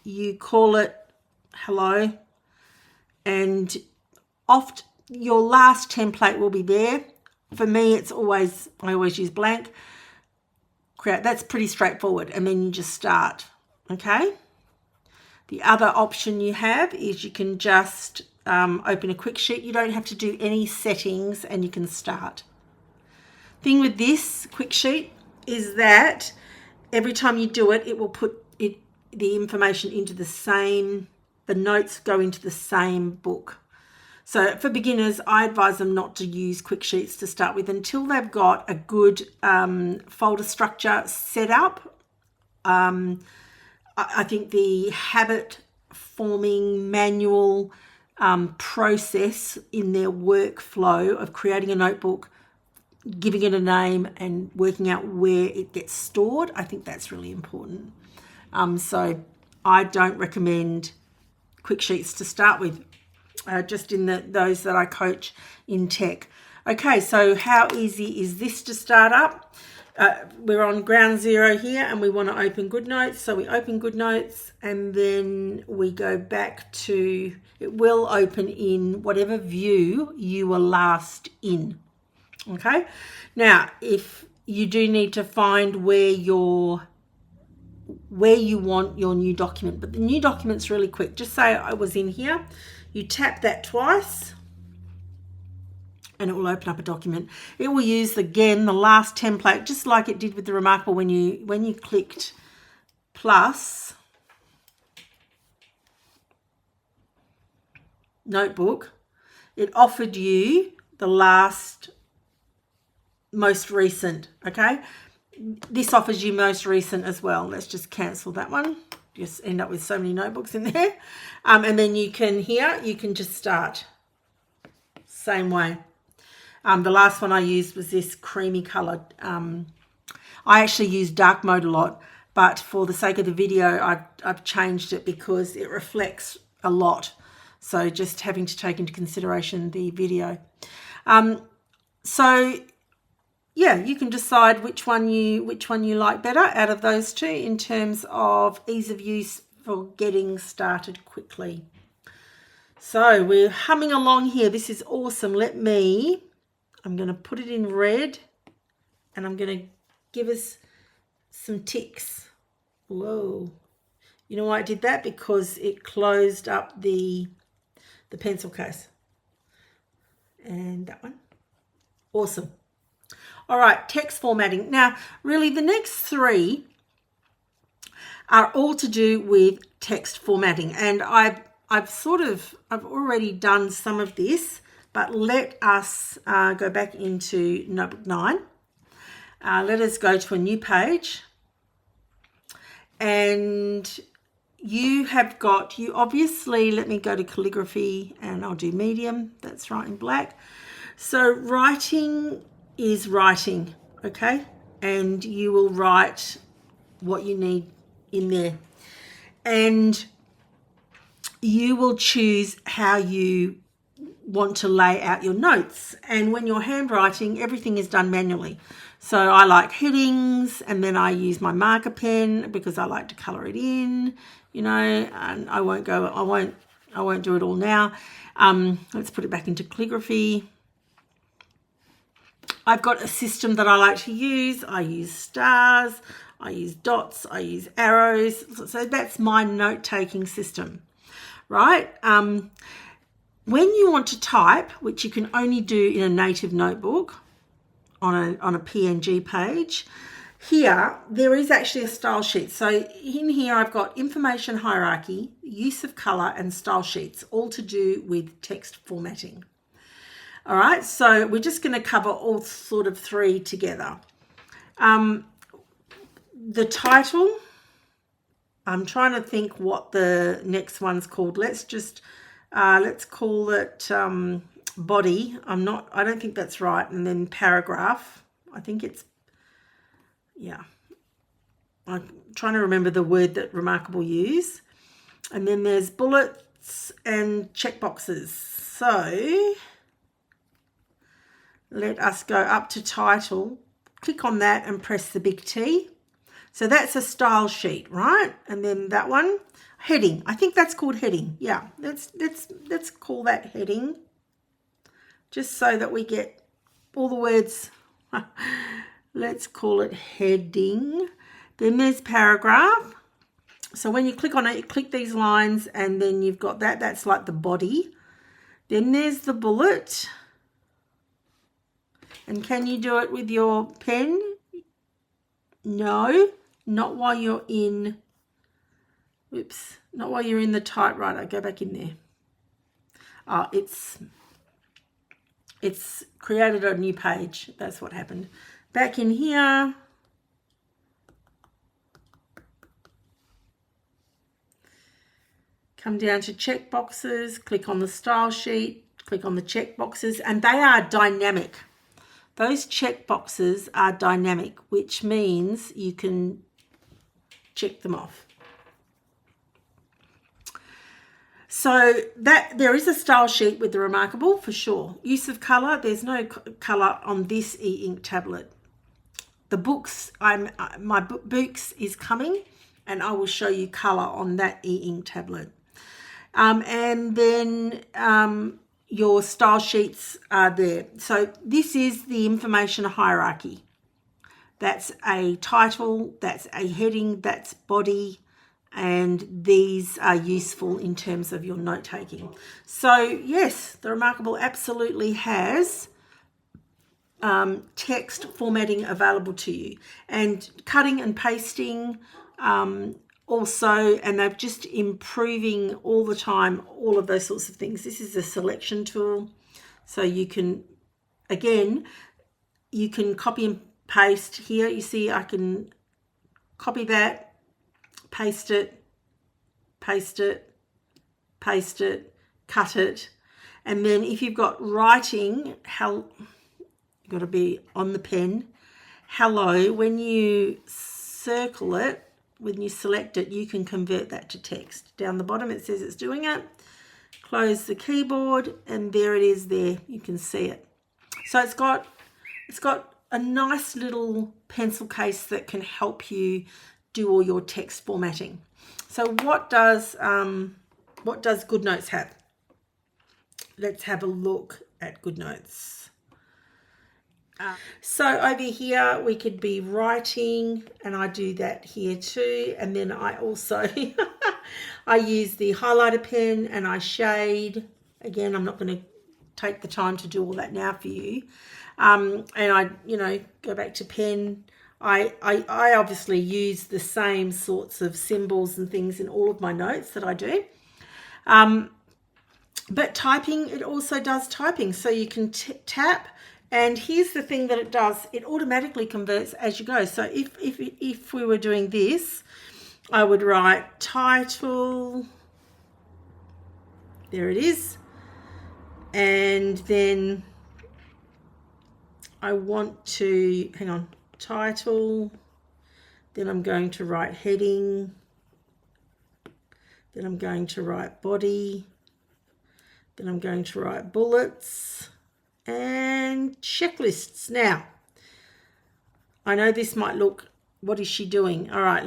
you call it hello, and your last template will be there. For me, I always use blank. Create, that's pretty straightforward, and then you just start, okay? The other option you have is you can just open a quick sheet. You don't have to do any settings and you can start. Thing with this quick sheet is that every time you do it, it will put the information into the notes go into the same book. So for beginners, I advise them not to use quick sheets to start with until they've got a good folder structure set up. I think the habit forming manual process in their workflow of creating a notebook, giving it a name and working out where it gets stored, I think that's really important. So I don't recommend quick sheets to start with, just in those that I coach in tech. Okay, so how easy is this to start up? We're on ground zero here and we want to open GoodNotes. So we open GoodNotes and then we go back to, it will open in whatever view you were last in. Okay, now if you do need to find where you want your new document, but the new document's really quick. Just say I was in here, you tap that twice and it will open up a document. It will use, again, the last template, just like it did with the Remarkable when you clicked plus notebook. It offered you the most recent, okay? This offers you most recent as well. Let's just cancel that one. Just end up with so many notebooks in there. And then you can, here, you can just start. Same way. The last one I used was this creamy coloured. I actually use dark mode a lot, but for the sake of the video, I've changed it because it reflects a lot. So just having to take into consideration the video. So yeah, you can decide which one you like better out of those two in terms of ease of use for getting started quickly. So we're humming along here. This is awesome. I'm going to put it in red and I'm going to give us some ticks. Whoa. You know why I did that? Because it closed up the pencil case. And that one. Awesome. All right, text formatting. Now, really the next three are all to do with text formatting. And I've already done some of this, but let us go back into Notebook 9. Let us go to a new page. And you obviously, let me go to calligraphy and I'll do medium. That's right, in black. So writing is writing, okay? And you will write what you need in there. And you will choose how you want to lay out your notes. And when you're handwriting, everything is done manually. So I like headings, and then I use my marker pen because I like to color it in, you know, and I won't do it all now. Let's put it back into calligraphy. I've got a system that I like to use. I use stars, I use dots, I use arrows. So that's my note-taking system, right? When you want to type, which you can only do in a native notebook on a PNG page, here there is actually a style sheet. So in here I've got information hierarchy, use of color, and style sheets, all to do with text formatting. All right, so we're just going to cover all sort of three together. The title, I'm trying to think what the next one's called. Let's call it body. I don't think that's right. And then paragraph. I think it's, yeah. I'm trying to remember the word that Remarkable use. And then there's bullets and checkboxes. So let us go up to title, click on that and press the big T. So that's a style sheet, right? And then that one, heading. I think that's called heading. Yeah, let's call that heading, just so that we get all the words. Let's call it heading. Then there's paragraph. So when you click on it, you click these lines and then you've got that. That's like the body. Then there's the bullet. And can you do it with your pen? No, not while you're in, not while you're in the typewriter. Go back in there. It's created a new page. That's what happened. Back in here. Come down to check boxes, click on the style sheet, click on the check boxes, and they are dynamic. Those check boxes are dynamic, which means you can check them off. So that there is a style sheet with the Remarkable for sure. Use of colour, there's no colour on this e-ink tablet. The books, my BOOX is coming, and I will show you colour on that e-ink tablet. And then your style sheets are there. So this is the information hierarchy. That's a title, that's a heading, that's body, and these are useful in terms of your note taking. So yes, the Remarkable absolutely has text formatting available to you, and cutting and pasting also, and they're just improving all the time, all of those sorts of things. This is a selection tool, so you can, again, you can copy and paste here. You see I can copy that, paste it, paste it, paste it, cut it. And then if you've got writing, you've got to be on the pen. Hello, when you circle it, when you select it, you can convert that to text. Down the bottom it says it's doing it. Close the keyboard, and there it is there. You can see it. So it's got a nice little pencil case that can help you do all your text formatting. So what does GoodNotes have? Let's have a look at GoodNotes. So over here we could be writing, and I do that here too. And then I also I use the highlighter pen and I shade. Again, I'm not going to take the time to do all that now for you. And I, go back to pen. I obviously use the same sorts of symbols and things in all of my notes that I do. But typing, it also does typing. So you can tap, and here's the thing that it does. It automatically converts as you go. So if we were doing this, I would write title. There it is. And then I want to, hang on, title, then I'm going to write heading, then I'm going to write body, then I'm going to write bullets and checklists. Now, I know this might look, what is she doing? All right,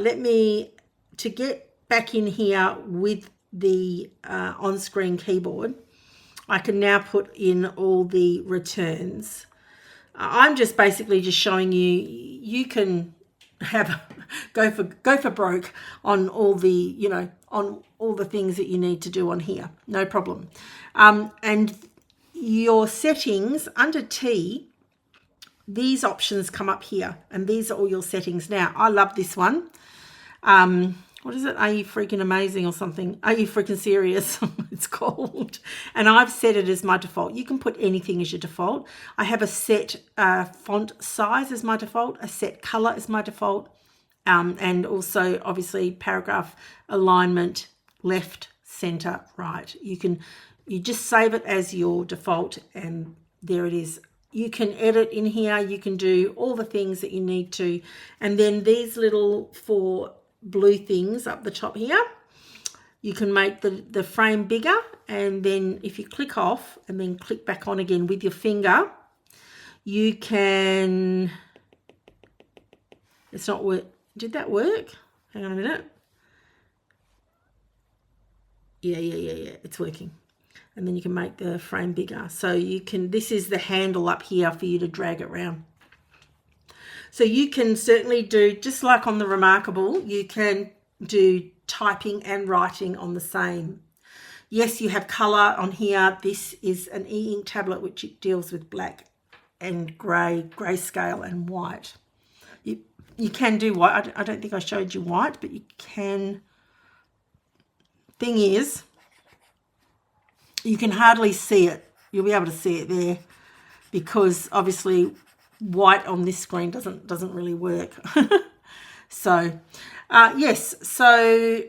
to get back in here with the on-screen keyboard, I can now put in all the returns. I'm just basically just showing you can go for broke on all the on all the things that you need to do on here, no problem. And your settings under T, these options come up here, and these are all your settings. Now I love this one. What is it? Are you freaking amazing or something? Are you freaking serious? It's called. And I've set it as my default. You can put anything as your default. I have a set font size as my default, a set color as my default, and also obviously paragraph alignment, left, center, right. You just save it as your default, and there it is. You can edit in here. You can do all the things that you need to. And then these little 4 blue things up the top here, you can make the frame bigger, and then if you click off and then click back on again with your finger, you can, it's not work. Did that work? Hang on a minute. Yeah, it's working. And then you can make the frame bigger. So you can, this is the handle up here for you to drag it around. So you can certainly do, just like on the Remarkable, you can do typing and writing on the same. Yes, you have colour on here. This is an e-ink tablet which deals with black and grey, grayscale and white. You can do white. I don't think I showed you white, but you can. Thing is, you can hardly see it. You'll be able to see it there because obviously white on this screen doesn't really work. So yes, so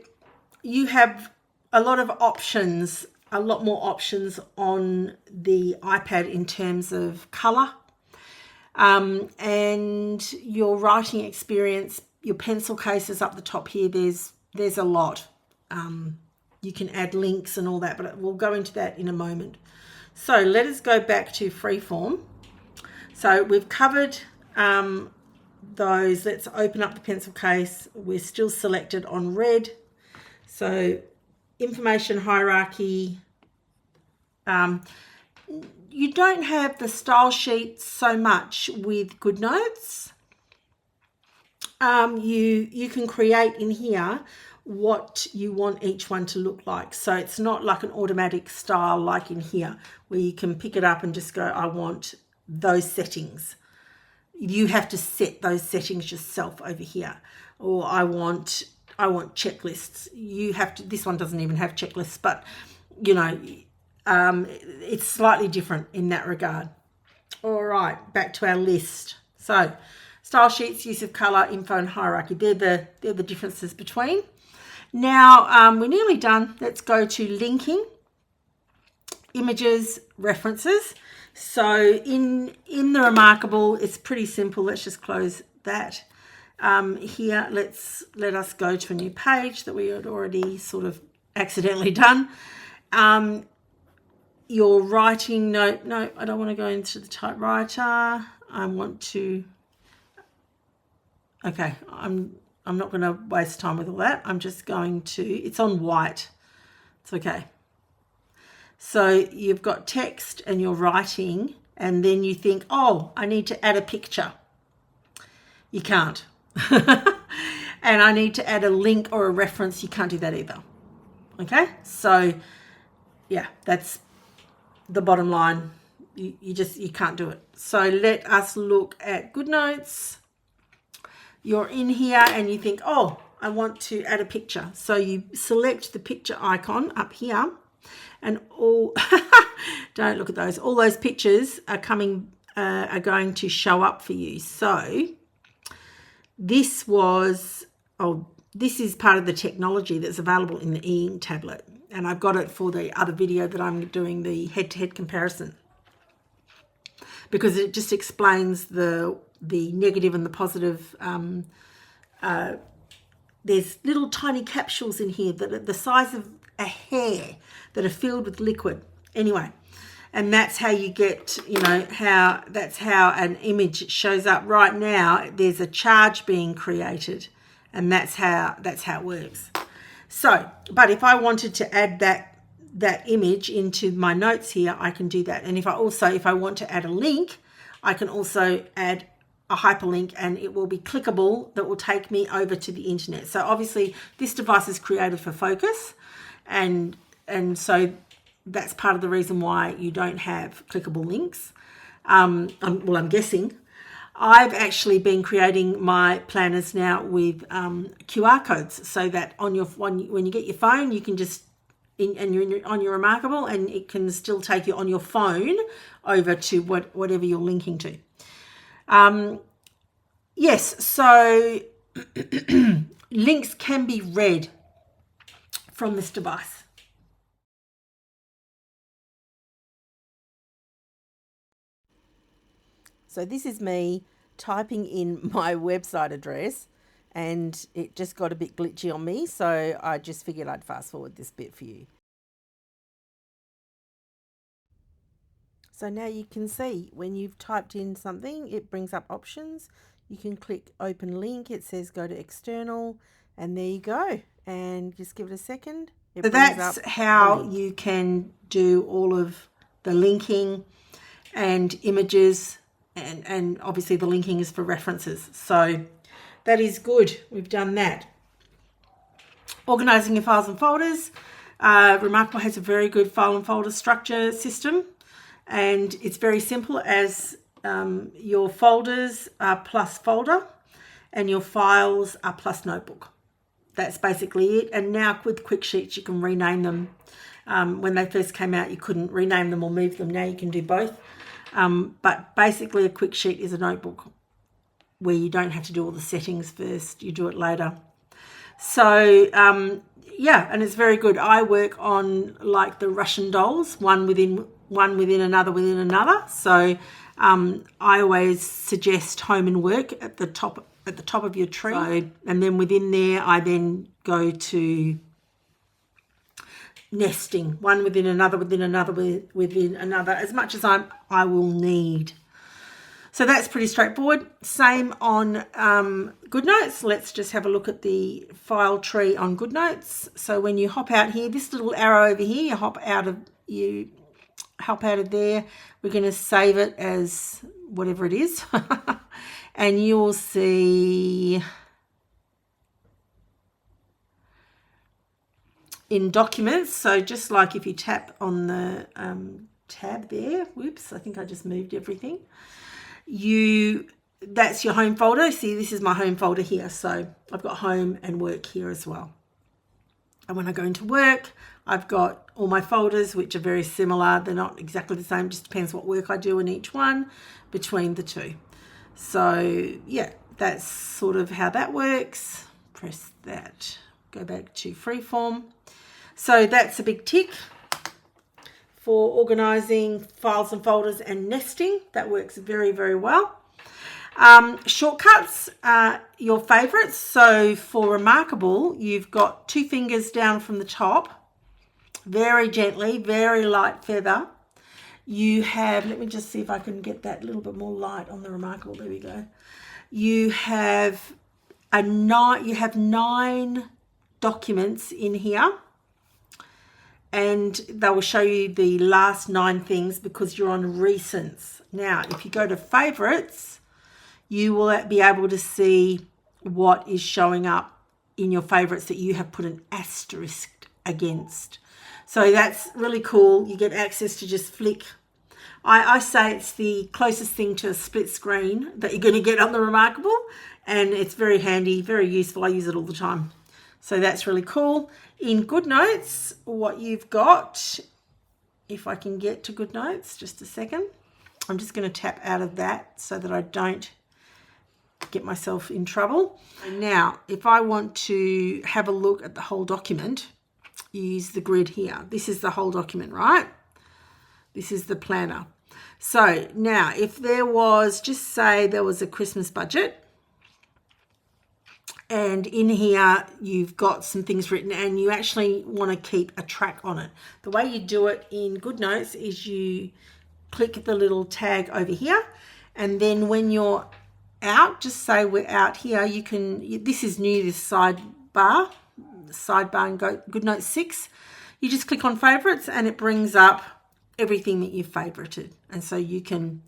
you have a lot of options, a lot more options on the iPad in terms of color, and your writing experience. Your pencil cases up the top here, there's a lot. You can add links and all that, but we'll go into that in a moment. So let us go back to Freeform. So we've covered those. Let's open up the pencil case. We're still selected on red. So information hierarchy. You don't have the style sheet so much with GoodNotes. You can create in here what you want each one to look like. So it's not like an automatic style like in here where you can pick it up and just go, I want those settings. You have to set those settings yourself over here. Or I want checklists. You have to, this one doesn't even have checklists, but you know, it's slightly different in that regard. All right, back to our list. So style sheets, use of color, info and hierarchy. They're the differences between. Now we're nearly done. Let's go to linking, images, references. So in the Remarkable, it's pretty simple. Let's just close that. Here, let us go to a new page that we had already sort of accidentally done. Your writing note. No, I don't want to go into the typewriter. I want to. Okay, I'm not going to waste time with all that. I'm just going to, it's on white. It's okay. So you've got text and you're writing, and then you think, oh, I need to add a picture. You can't. And I need to add a link or a reference. You can't do that either. Okay, so yeah, that's the bottom line. You can't do it. So let us look at GoodNotes. You're in here and you think, oh, I want to add a picture. So you select the picture icon up here, and all, don't look at those. All those pictures are going to show up for you. So this is part of the technology that's available in the e-ink tablet. And I've got it for the other video that I'm doing, the head-to-head comparison, because it just explains the negative and the positive. There's little tiny capsules in here that are the size of a hair that are filled with liquid. Anyway, and that's how you get, that's how an image shows up. Right now, there's a charge being created, and that's how it works. So, but if I wanted to add that image into my notes here, I can do that. And if I want to add a link, I can also add a hyperlink, and it will be clickable. That will take me over to the internet. So obviously this device is created for focus, and so that's part of the reason why you don't have clickable links. I'm guessing. I've actually been creating my planners now with QR codes, so that when you get your phone, you can just on your Remarkable, and it can still take you on your phone over to whatever you're linking to. Yes, so links can be read from this device. So this is me typing in my website address, and it just got a bit glitchy on me, so I just figured I'd fast forward this bit for you. So now you can see when you've typed in something, it brings up options. You can click open link. It says go to external, and there you go. And just give it a second. So that's how you can do all of the linking and images, and obviously the linking is for references. So that is good. We've done that. Organising your files and folders. Remarkable has a very good file and folder structure system. And it's very simple, as your folders are plus folder and your files are plus notebook. That's basically it. And now with quick sheets, you can rename them. When they first came out, you couldn't rename them or move them. Now you can do both. But basically a quick sheet is a notebook where you don't have to do all the settings first. You do it later. So yeah, and it's very good. I work on like the Russian dolls, one within another. So I always suggest home and work at the top of your tree. So, and then within there, I then go to nesting, one within another, within another, as much as I will need. So that's pretty straightforward. Same on GoodNotes. Let's just have a look at the file tree on GoodNotes. So when you hop out here, this little arrow over here, you hop out of there. We're going to save it as whatever it is. And you'll see in documents. So just like if you tap on the tab there, whoops, I think I just moved everything. That's your home folder. See, this is my home folder here. So I've got home and work here as well. And when I go into work, I've got all my folders, which are very similar. They're not exactly the same, just depends what work I do in each one between the two. So yeah, that's sort of how that works. Press that, go back to freeform. So that's a big tick for organizing files and folders and nesting. That works very, very well. Shortcuts, your favorites. So for Remarkable, you've got 2 fingers down from the top, very gently, very light feather. You have, let me just see if I can get that a little bit more light on the Remarkable. There we go. You have 9 documents in here, and they will show you the last 9 things because you're on recents. Now, if you go to favorites, you will be able to see what is showing up in your favorites that you have put an asterisk against. So that's really cool. You get access to just flick. I say it's the closest thing to a split screen that you're going to get on the Remarkable, and it's very handy, very useful. I use it all the time. So that's really cool. In GoodNotes, what you've got, if I can get to GoodNotes, just a second. I'm just going to tap out of that so that I don't get myself in trouble. Now, if I want to have a look at the whole document, use the grid here. This is the whole document, right? This is the planner. So now, if there was, just say there was a Christmas budget, and in here you've got some things written and you actually want to keep a track on it. The way you do it in GoodNotes is you click the little tag over here, and then when you're out, just say we're out here, you can, this is new, this sidebar and go GoodNotes 6. You just click on favorites and it brings up everything that you've favorited, and so you can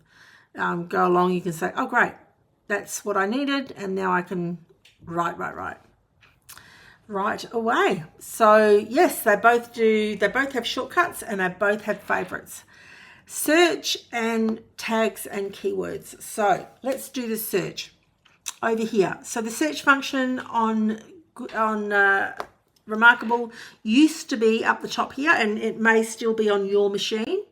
go along. You can say, oh great, that's what I needed, and now I can write right away. So yes, they both have shortcuts and they both have favorites. Search and tags and keywords. So let's do the search over here. So the search function on Remarkable used to be up the top here, and it may still be on your machine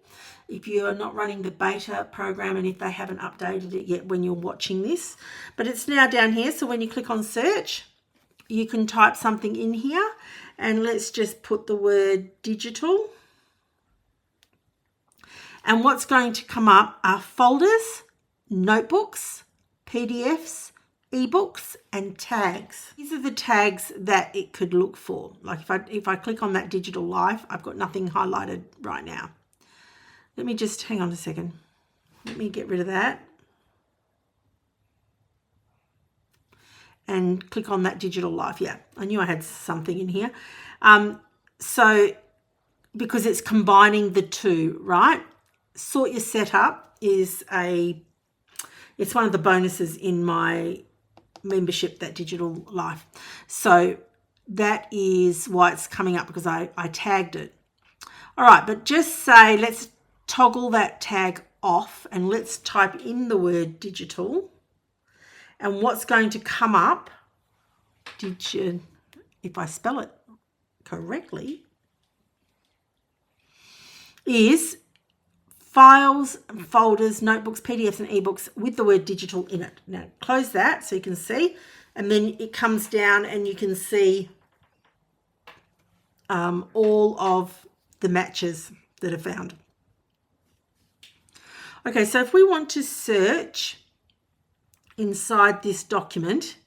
if you are not running the beta program and if they haven't updated it yet when you're watching this. But it's now down here. So when you click on search, you can type something in here, and let's just put the word digital. And what's going to come up are folders, notebooks, PDFs, ebooks, and tags. These are the tags that it could look for. Like if I click on that digital life, I've got nothing highlighted right now. Let me just hang on a second. Let me get rid of that. And click on that digital life. Yeah, I knew I had something in here. So because it's combining the two, right? Sort your setup is it's one of the bonuses in my membership, that digital life. So that is why it's coming up, because I tagged it. All right, but just say, let's toggle that tag off and let's type in the word digital. And what's going to come up, if I spell it correctly, is files, folders, notebooks, PDFs, and ebooks with the word digital in it. Now close that so you can see And then it comes down and you can see all of the matches that are found. Okay, so if we want to search inside this document,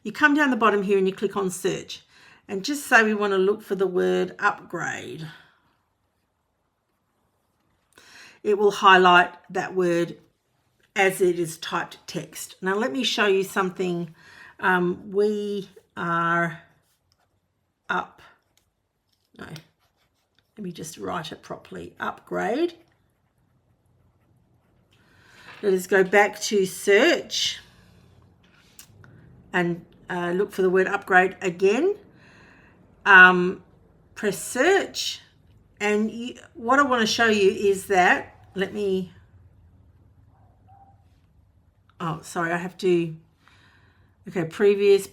you come down the bottom here and you click on search. And just say we want to look for the word upgrade. It will highlight that word as it is typed text. Now let me show you something. We are up. No, let me just write it properly. Upgrade. Let us go back to search and look for the word upgrade again. Press search, and what I want to show you is that, let me, oh sorry, I have to, okay, previous,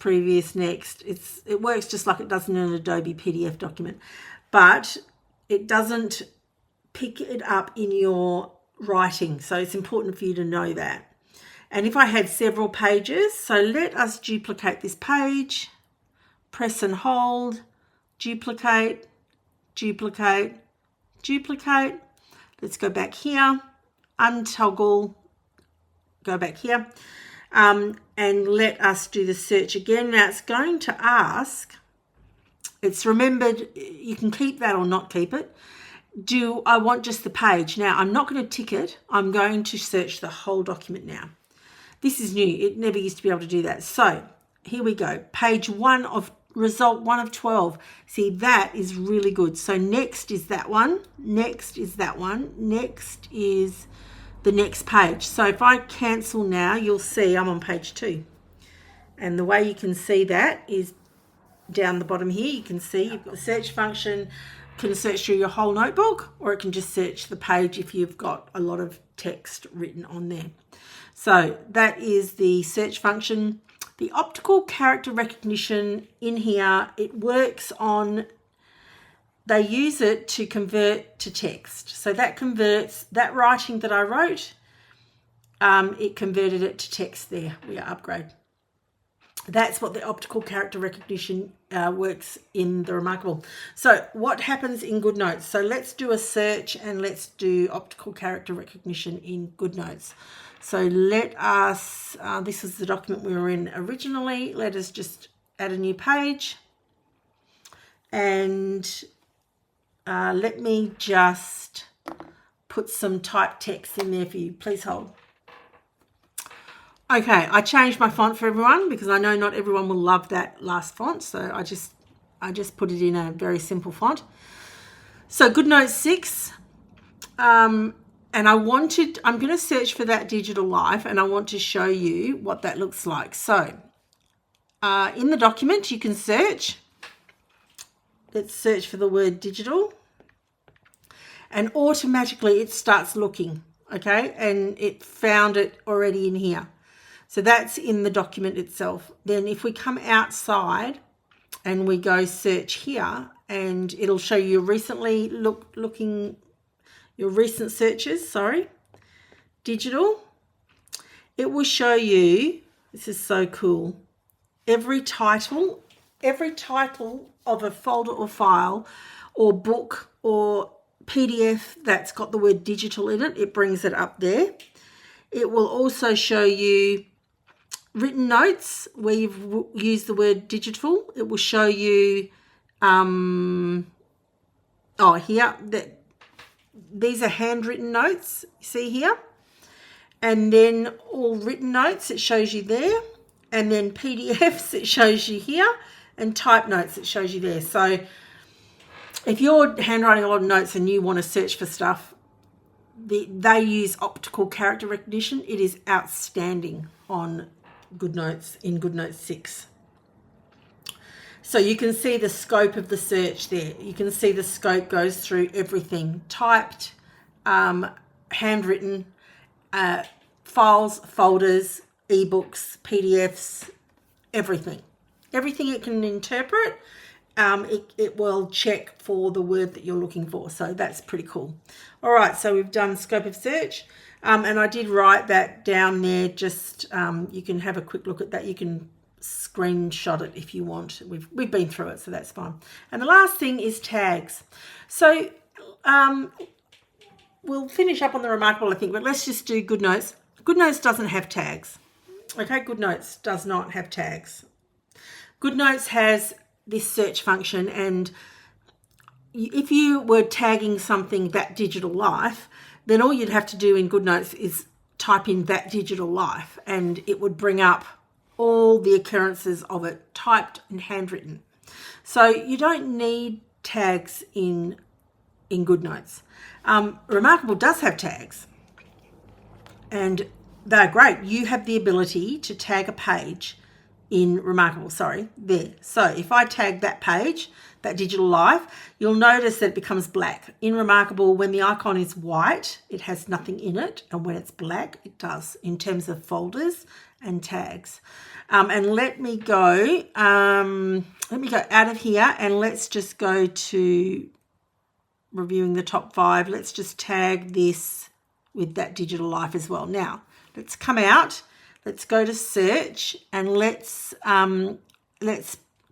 next. It works just like it does in an Adobe PDF document, but it doesn't pick it up in your writing, so it's important for you to know that. And if I had several pages, so let us duplicate this page, press and hold, duplicate, duplicate, duplicate. Let's go back here, untoggle, go back here, and let us do the search again. Now it's going to ask, it's remembered, you can keep that or not keep it. Do I want just the page? Now I'm not going to tick it, I'm going to search the whole document now. This is new, it never used to be able to do that. So here we go, page 1 of result 1 of 12. See, that is really good. So next is that one, next is that one, next is the next page. So if I cancel now, you'll see I'm on page 2. And the way you can see that is down the bottom here. You can see you've got the search function, can search through your whole notebook, or it can just search the page if you've got a lot of text written on there. So that is the search function. The optical character recognition in here, it works on, they use it to convert to text. So that converts, that writing that I wrote, it converted it to text there. We are upgrade. That's what the optical character recognition works in the Remarkable. So what happens in GoodNotes? So let's do a search and let's do optical character recognition in GoodNotes. So let us, this is the document we were in originally. Let us just add a new page. And let me just put some typed text in there for you. Please hold. Okay, I changed my font for everyone because I know not everyone will love that last font. So I just put it in a very simple font. So GoodNotes 6. And I'm going to search for that digital life, and I want to show you what that looks like. So in the document, you can search. Let's search for the word digital. And automatically it starts looking, okay? And it found it already in here. So that's in the document itself. Then if we come outside and we go search here, and it'll show you recently looking your recent searches, digital. It will show you, this is so cool, every title of a folder or file or book or PDF that's got the word digital in it, it brings it up there. It will also show you written notes where you've used the word digital. It will show you, here, that these are handwritten notes, you see here. And then all written notes, it shows you there. And then PDFs, it shows you here. And type notes, it shows you there. So if you're handwriting a lot of notes and you want to search for stuff, they use optical character recognition. It is outstanding on GoodNotes in GoodNotes 6. So you can see the scope of the search there. You can see the scope goes through everything. Typed, handwritten, files, folders, ebooks, PDFs, everything. Everything it can interpret, it will check for the word that you're looking for. So that's pretty cool. All right, so we've done scope of search. And I did write that down there, just you can have a quick look at that. You can screenshot it if you want. We've been through it, so that's fine. And the last thing is tags. So we'll finish up on the Remarkable, I think, but let's just do GoodNotes. GoodNotes doesn't have tags. Okay, GoodNotes does not have tags. GoodNotes has this search function, and if you were tagging something That Digital Life, then all you'd have to do in GoodNotes is type in That Digital Life, and it would bring up all the occurrences of it typed and handwritten. So you don't need tags in GoodNotes. Remarkable does have tags, and they're great. You have the ability to tag a page in Remarkable, there. So if I tag that page, That Digital Life, you'll notice that it becomes black. In Remarkable, when the icon is white, it has nothing in it, and when it's black, it does, in terms of folders and tags. And let me go out of here, and let's just go to reviewing the top 5. Let's just tag this with That Digital Life as well. Now, let's come out. Let's go to search, and let's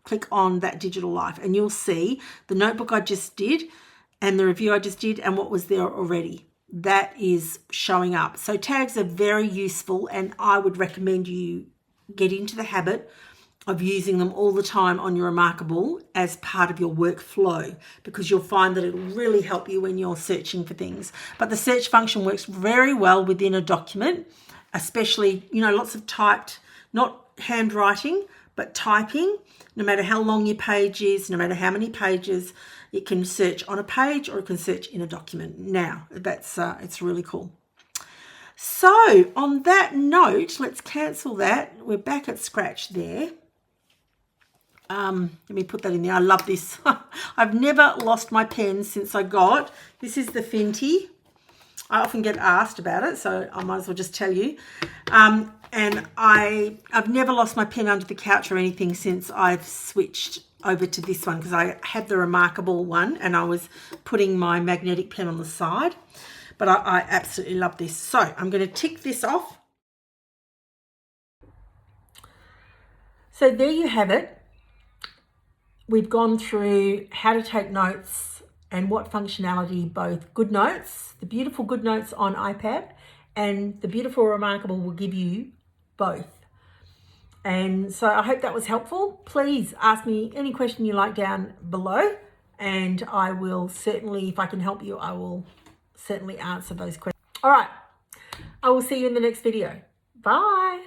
click on That Digital Life, and you'll see the notebook I just did and the review I just did and what was there already. That is showing up. So tags are very useful, and I would recommend you get into the habit of using them all the time on your Remarkable as part of your workflow, because you'll find that it'll really help you when you're searching for things. But the search function works very well within a document, especially, lots of typed, not handwriting, but typing. No matter how long your page is, no matter how many pages, it can search on a page or it can search in a document. Now, that's it's really cool. So on that note, let's cancel that. We're back at scratch there. Let me put that in there. I love this. I've never lost my pen since I got, this is the Fintie. I often get asked about it, so I might as well just tell you. And I've never lost my pen under the couch or anything since I've switched over to this one, because I had the Remarkable one and I was putting my magnetic pen on the side. But I absolutely love this. So I'm going to tick this off. So there you have it. We've gone through how to take notes and what functionality both GoodNotes, the beautiful GoodNotes on iPad, and the beautiful Remarkable will give you both. And so I hope that was helpful. Please ask me any question you like down below, and I will certainly, if I can help you, I will certainly answer those questions. All right, I will see you in the next video. Bye.